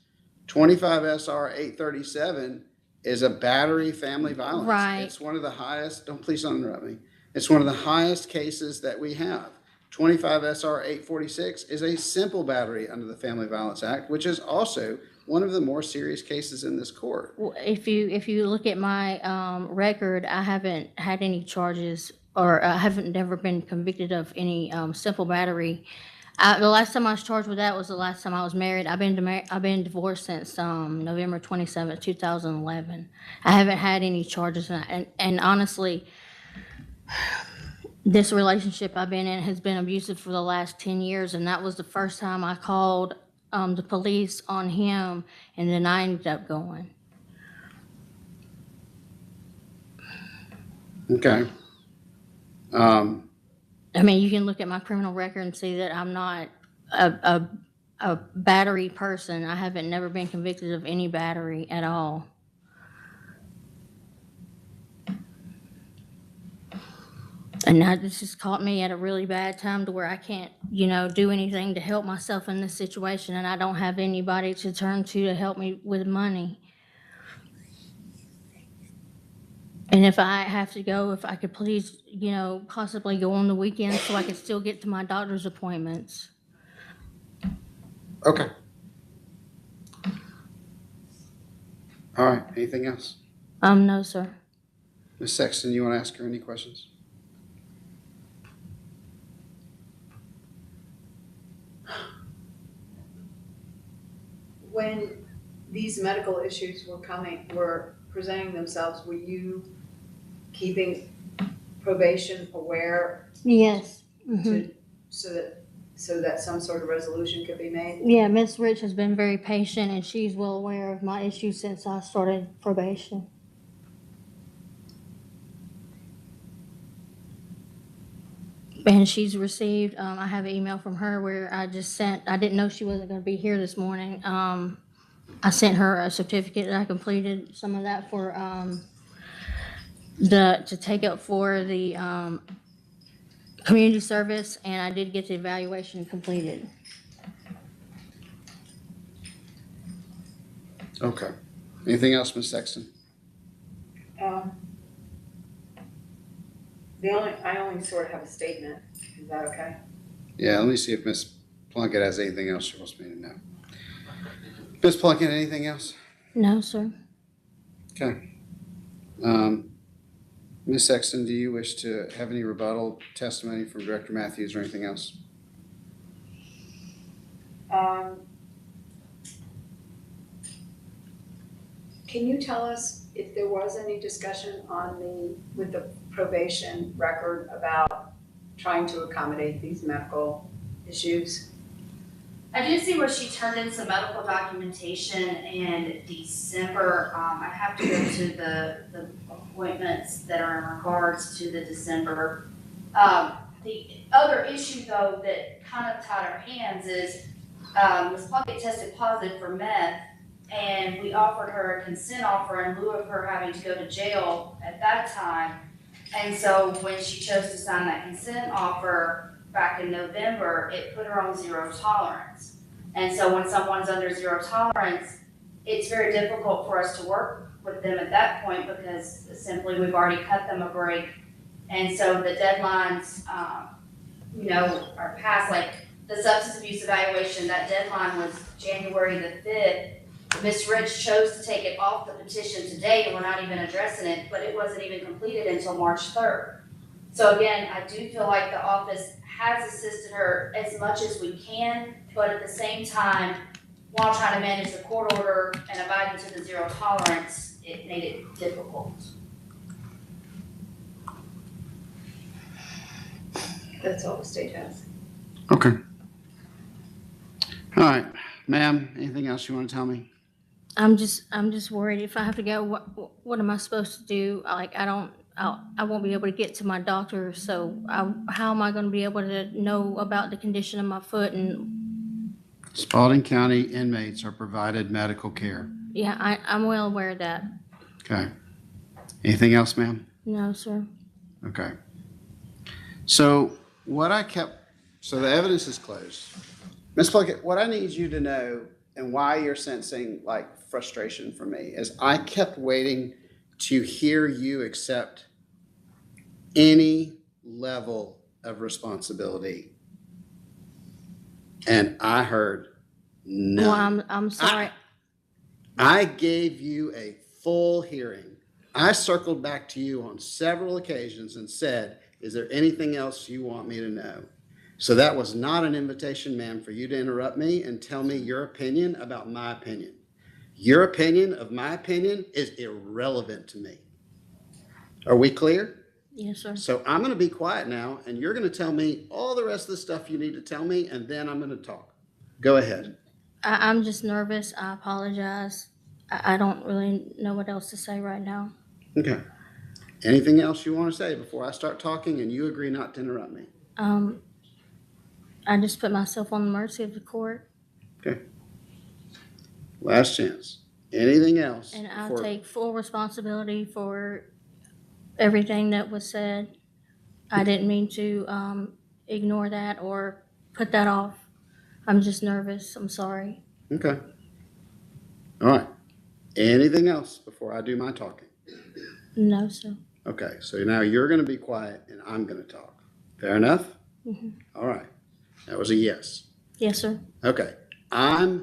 Speaker 1: 25 SR 837 is a battery family violence.
Speaker 13: Right.
Speaker 1: It's one of the highest, please don't interrupt me. It's one of the highest cases that we have. 25 SR 846 is a simple battery under the Family Violence Act, which is also one of the more serious cases in this court.
Speaker 13: Well, if you look at my record, I haven't had any charges, or I haven't never been convicted of any simple battery. The last time I was charged with that was the last time I was married. I've been divorced since November 27th, 2011. I haven't had any charges, and honestly, this relationship I've been in has been abusive for the last 10 years, and that was the first time I called the police on him, and then I ended up going.
Speaker 1: Okay.
Speaker 13: I mean, you can look at my criminal record and see that I'm not a battery person. I haven't never been convicted of any battery at all. And now this has caught me at a really bad time to where I can't, do anything to help myself in this situation, and I don't have anybody to turn to help me with money. And if I have to go, if I could please, possibly go on the weekend so I could still get to my doctor's appointments.
Speaker 1: Okay. All right, anything else?
Speaker 13: No, sir.
Speaker 1: Ms. Sexton, you want to ask her any questions?
Speaker 10: When these medical issues were presenting themselves, were you keeping probation aware
Speaker 13: Yes. Mm-hmm.
Speaker 10: to, so that some sort of resolution could be made?
Speaker 13: Yeah, Miss Rich has been very patient, and she's well aware of my issues since I started probation. And she's received, I have an email from her where I didn't know she wasn't gonna be here this morning. I sent her a certificate that I completed some of that for, to take up for the, community service, and I did get the evaluation completed.
Speaker 1: Okay. Anything else, Ms. Sexton?
Speaker 10: I only sort of have a statement. Is that okay?
Speaker 1: Yeah, let me see if Ms. Plunkett has anything else she wants me to know. Ms. Plunkett, anything else?
Speaker 13: No, sir.
Speaker 1: Okay. Ms. Sexton, do you wish to have any rebuttal testimony from Director Matthews or anything else?
Speaker 10: Can you tell us if there was any discussion with the probation record about trying to accommodate these medical issues?
Speaker 5: I do see where she turned in some medical documentation in December. I have to go to the appointments that are in regards to the December. The other issue though that kind of tied our hands is Ms. Plunkett tested positive for meth, and we offered her a consent offer in lieu of her having to go to jail at that time. And so when she chose to sign that consent offer back in November, it put her on zero tolerance. And so when someone's under zero tolerance, it's very difficult for us to work with them at that point because simply we've already cut them a break. And so the deadlines, are past, like the substance abuse evaluation, that deadline was January the 5th. Ms. Rich chose to take it off the petition today, and we're not even addressing it, but it wasn't even completed until March 3rd. So again, I do feel like the office has assisted her as much as we can, but at the same time, while trying to manage the court order and abiding to the zero tolerance, it made it difficult.
Speaker 10: That's all the state has.
Speaker 1: Okay. All right, ma'am, anything else you want to tell me?
Speaker 13: I'm just worried if I have to go, what am I supposed to do? Like, I won't be able to get to my doctor, so how am I gonna be able to know about the condition of my foot? And
Speaker 1: Spalding County inmates are provided medical care.
Speaker 13: yeah, I'm well aware of that.
Speaker 1: Okay. Anything else, ma'am?
Speaker 13: No, sir.
Speaker 1: Okay. So so the evidence is closed. Ms. Plunkett, what I need you to know and why you're sensing like frustration from me is I kept waiting to hear you accept any level of responsibility And I heard
Speaker 13: Well,
Speaker 1: none.
Speaker 13: I'm sorry.
Speaker 1: I gave you a full hearing. I circled back to you on several occasions and said, is there anything else you want me to know? So that was not an invitation, ma'am, for you to interrupt me and tell me your opinion about my opinion. Your opinion of my opinion is irrelevant to me. Are we clear?
Speaker 13: Yes, sir.
Speaker 1: So I'm going to be quiet now, and you're going to tell me all the rest of the stuff you need to tell me, and then I'm going to talk. Go ahead.
Speaker 13: I'm just nervous. I apologize. I don't really know what else to say right now.
Speaker 1: Okay. Anything else you want to say before I start talking and you agree not to interrupt me?
Speaker 13: I just put myself on the mercy of the court,
Speaker 1: Okay. Last chance. Anything else?
Speaker 13: and I'll
Speaker 1: before-
Speaker 13: take full responsibility for everything that was said. I didn't mean to ignore that or put that off. I'm just nervous. I'm sorry.
Speaker 1: Okay. All right. Anything else before I do my talking?
Speaker 13: No, sir.
Speaker 1: Okay. So now you're going to be quiet and I'm going to talk. Fair enough? All right. That was a yes.
Speaker 13: Yes, sir.
Speaker 1: Okay. I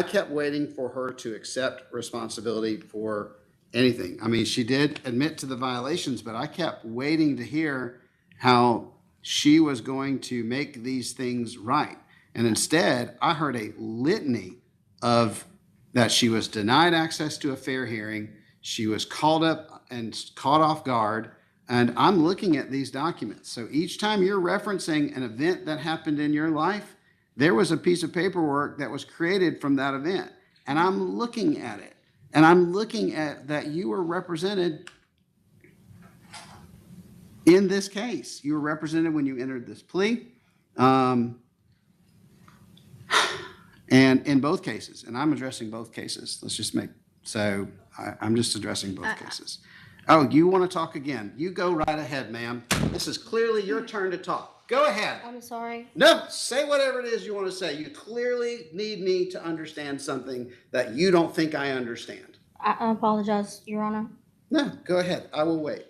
Speaker 1: kept waiting for her to accept responsibility for anything. I mean, she did admit to the violations, but I kept waiting to hear how she was going to make these things right. And instead, I heard a litany of that she was denied access to a fair hearing. She was called up and caught off guard. And I'm looking at these documents. So each time you're referencing an event that happened in your life, there was a piece of paperwork that was created from that event. And I'm looking at it. And I'm looking at that you were represented in this case. You were represented when you entered this plea. And in both cases, and I'm addressing both cases. I'm just addressing both cases. Oh, you want to talk again? You go right ahead, ma'am. This is clearly your turn to talk. Go ahead.
Speaker 13: I'm sorry.
Speaker 1: No, say whatever it is you want to say. You clearly need me to understand something that you don't think I understand.
Speaker 13: I apologize, Your Honor.
Speaker 1: No, go ahead. I will wait.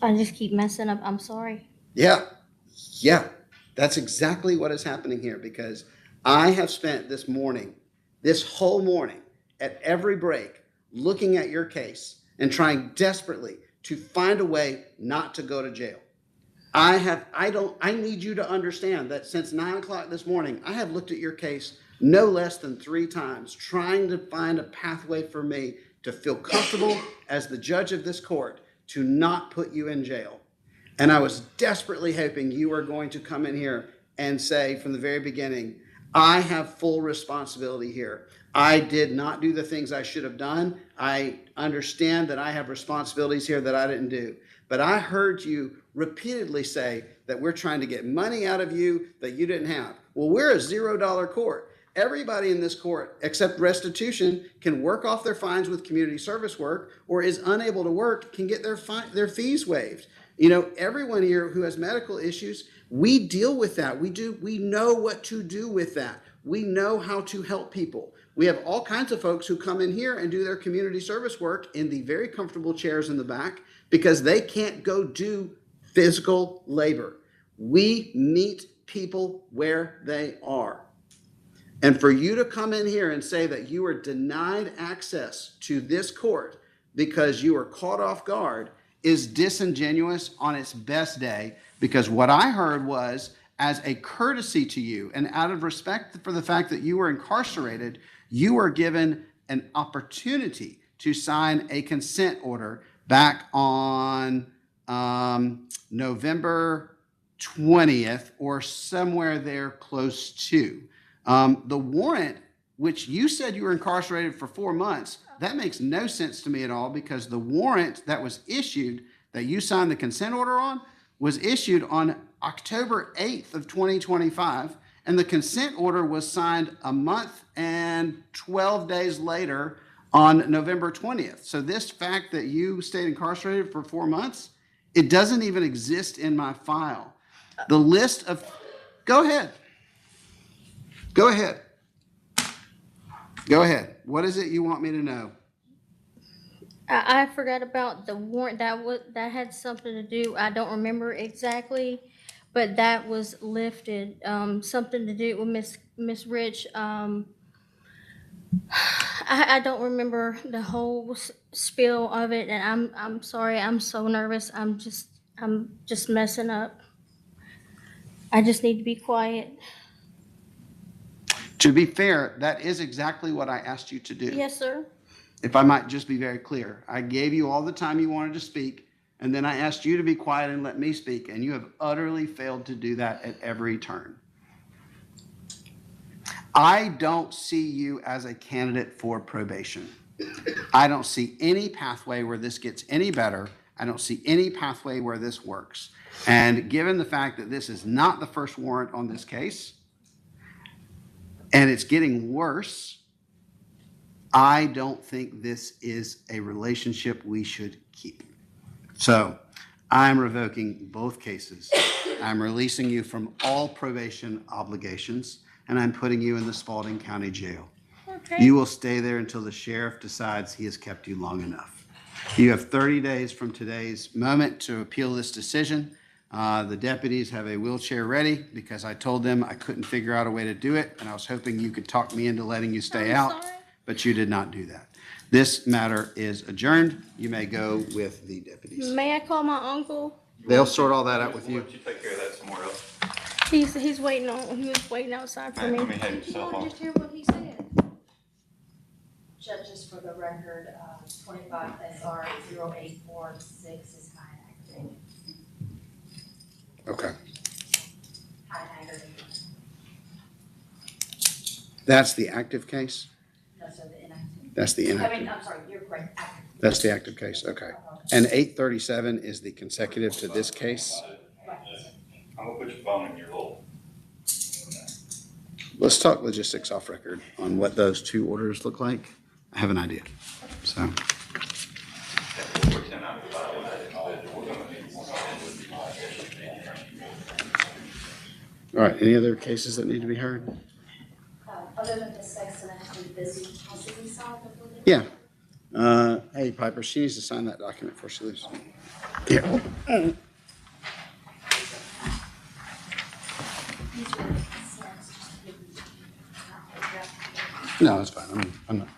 Speaker 13: I just keep messing up. I'm sorry.
Speaker 1: Yeah. That's exactly what is happening here because I have spent this whole morning, at every break, looking at your case and trying desperately to find a way not to go to jail. I need you to understand that since 9 o'clock this morning, I have looked at your case no less than 3 times, trying to find a pathway for me to feel comfortable as the judge of this court to not put you in jail. And I was desperately hoping you were going to come in here and say from the very beginning, I have full responsibility here. I did not do the things I should have done. I understand that I have responsibilities here that I didn't do. But I heard you repeatedly say that we're trying to get money out of you that you didn't have. Well, we're a $0 court. Everybody in this court, except restitution, can work off their fines with community service work, or is unable to work, can get their fees waived. You know, everyone here who has medical issues, we deal with that. We know what to do with that. We know how to help people. We have all kinds of folks who come in here and do their community service work in the very comfortable chairs in the back because they can't go do physical labor. We meet people where they are. And for you to come in here and say that you are denied access to this court because you were caught off guard is disingenuous on its best day, because what I heard was, as a courtesy to you and out of respect for the fact that you were incarcerated, you were given an opportunity to sign a consent order back on November 20th or somewhere there close to. The warrant, which you said you were incarcerated for 4 months, that makes no sense to me at all, because the warrant that was issued, that you signed the consent order on, was issued on October 8th of 2025, and the consent order was signed a month and 12 days later on November 20th. So this fact that you stayed incarcerated for 4 months, it doesn't even exist in my file. The list of... Go ahead. Go ahead. Go ahead. What is it you want me to know?
Speaker 13: I forgot about the warrant. That had something to do. I don't remember exactly, but that was lifted, something to do with Miss Rich. I don't remember the whole spiel of it, and I'm sorry. I'm so nervous. I'm just messing up. I just need to be quiet.
Speaker 1: To be fair, that is exactly what I asked you to do.
Speaker 13: Yes, sir.
Speaker 1: If I might just be very clear, I gave you all the time you wanted to speak, and then I asked you to be quiet and let me speak, and you have utterly failed to do that at every turn. I don't see you as a candidate for probation. I don't see any pathway where this gets any better. I don't see any pathway where this works. And given the fact that this is not the first warrant on this case, and it's getting worse, I don't think this is a relationship we should keep. So I'm revoking both cases. I'm releasing you from all probation obligations, and I'm putting you in the Spalding County Jail.
Speaker 13: Okay.
Speaker 1: You will stay there until the sheriff decides he has kept you long enough. You have 30 days from today's moment to appeal this decision. The deputies have a wheelchair ready because I told them I couldn't figure out a way to do it, and I was hoping you could talk me into letting you stay out, but you did not do that. This matter is adjourned. You may go with the deputies.
Speaker 13: May I call my uncle?
Speaker 1: They'll sort all that out with you.
Speaker 8: Why don't you take care of that somewhere else?
Speaker 13: He was waiting outside for me.
Speaker 8: Let me have your cell phone.
Speaker 13: Just hear what he said.
Speaker 2: Judges, for the record, 25 SR 0846 is kind of active.
Speaker 1: Okay.
Speaker 2: Kind of aggravated.
Speaker 1: That's the active case?
Speaker 2: No, so the inactive.
Speaker 1: That's the
Speaker 2: I
Speaker 1: inactive.
Speaker 2: mean, I'm sorry, you're correct, active.
Speaker 1: That's the active case, okay. And 837 is the consecutive to this case?
Speaker 8: I'm gonna put your phone in your little.
Speaker 1: Let's talk logistics off record on what those two orders look like. I have an idea, so. All right, any other cases that need to be heard?
Speaker 2: Other than the sex and actually busy, has it been signed before the?
Speaker 1: Yeah. Hey Piper, she needs to sign that document before she leaves. Yeah. No, it's fine. I'm not.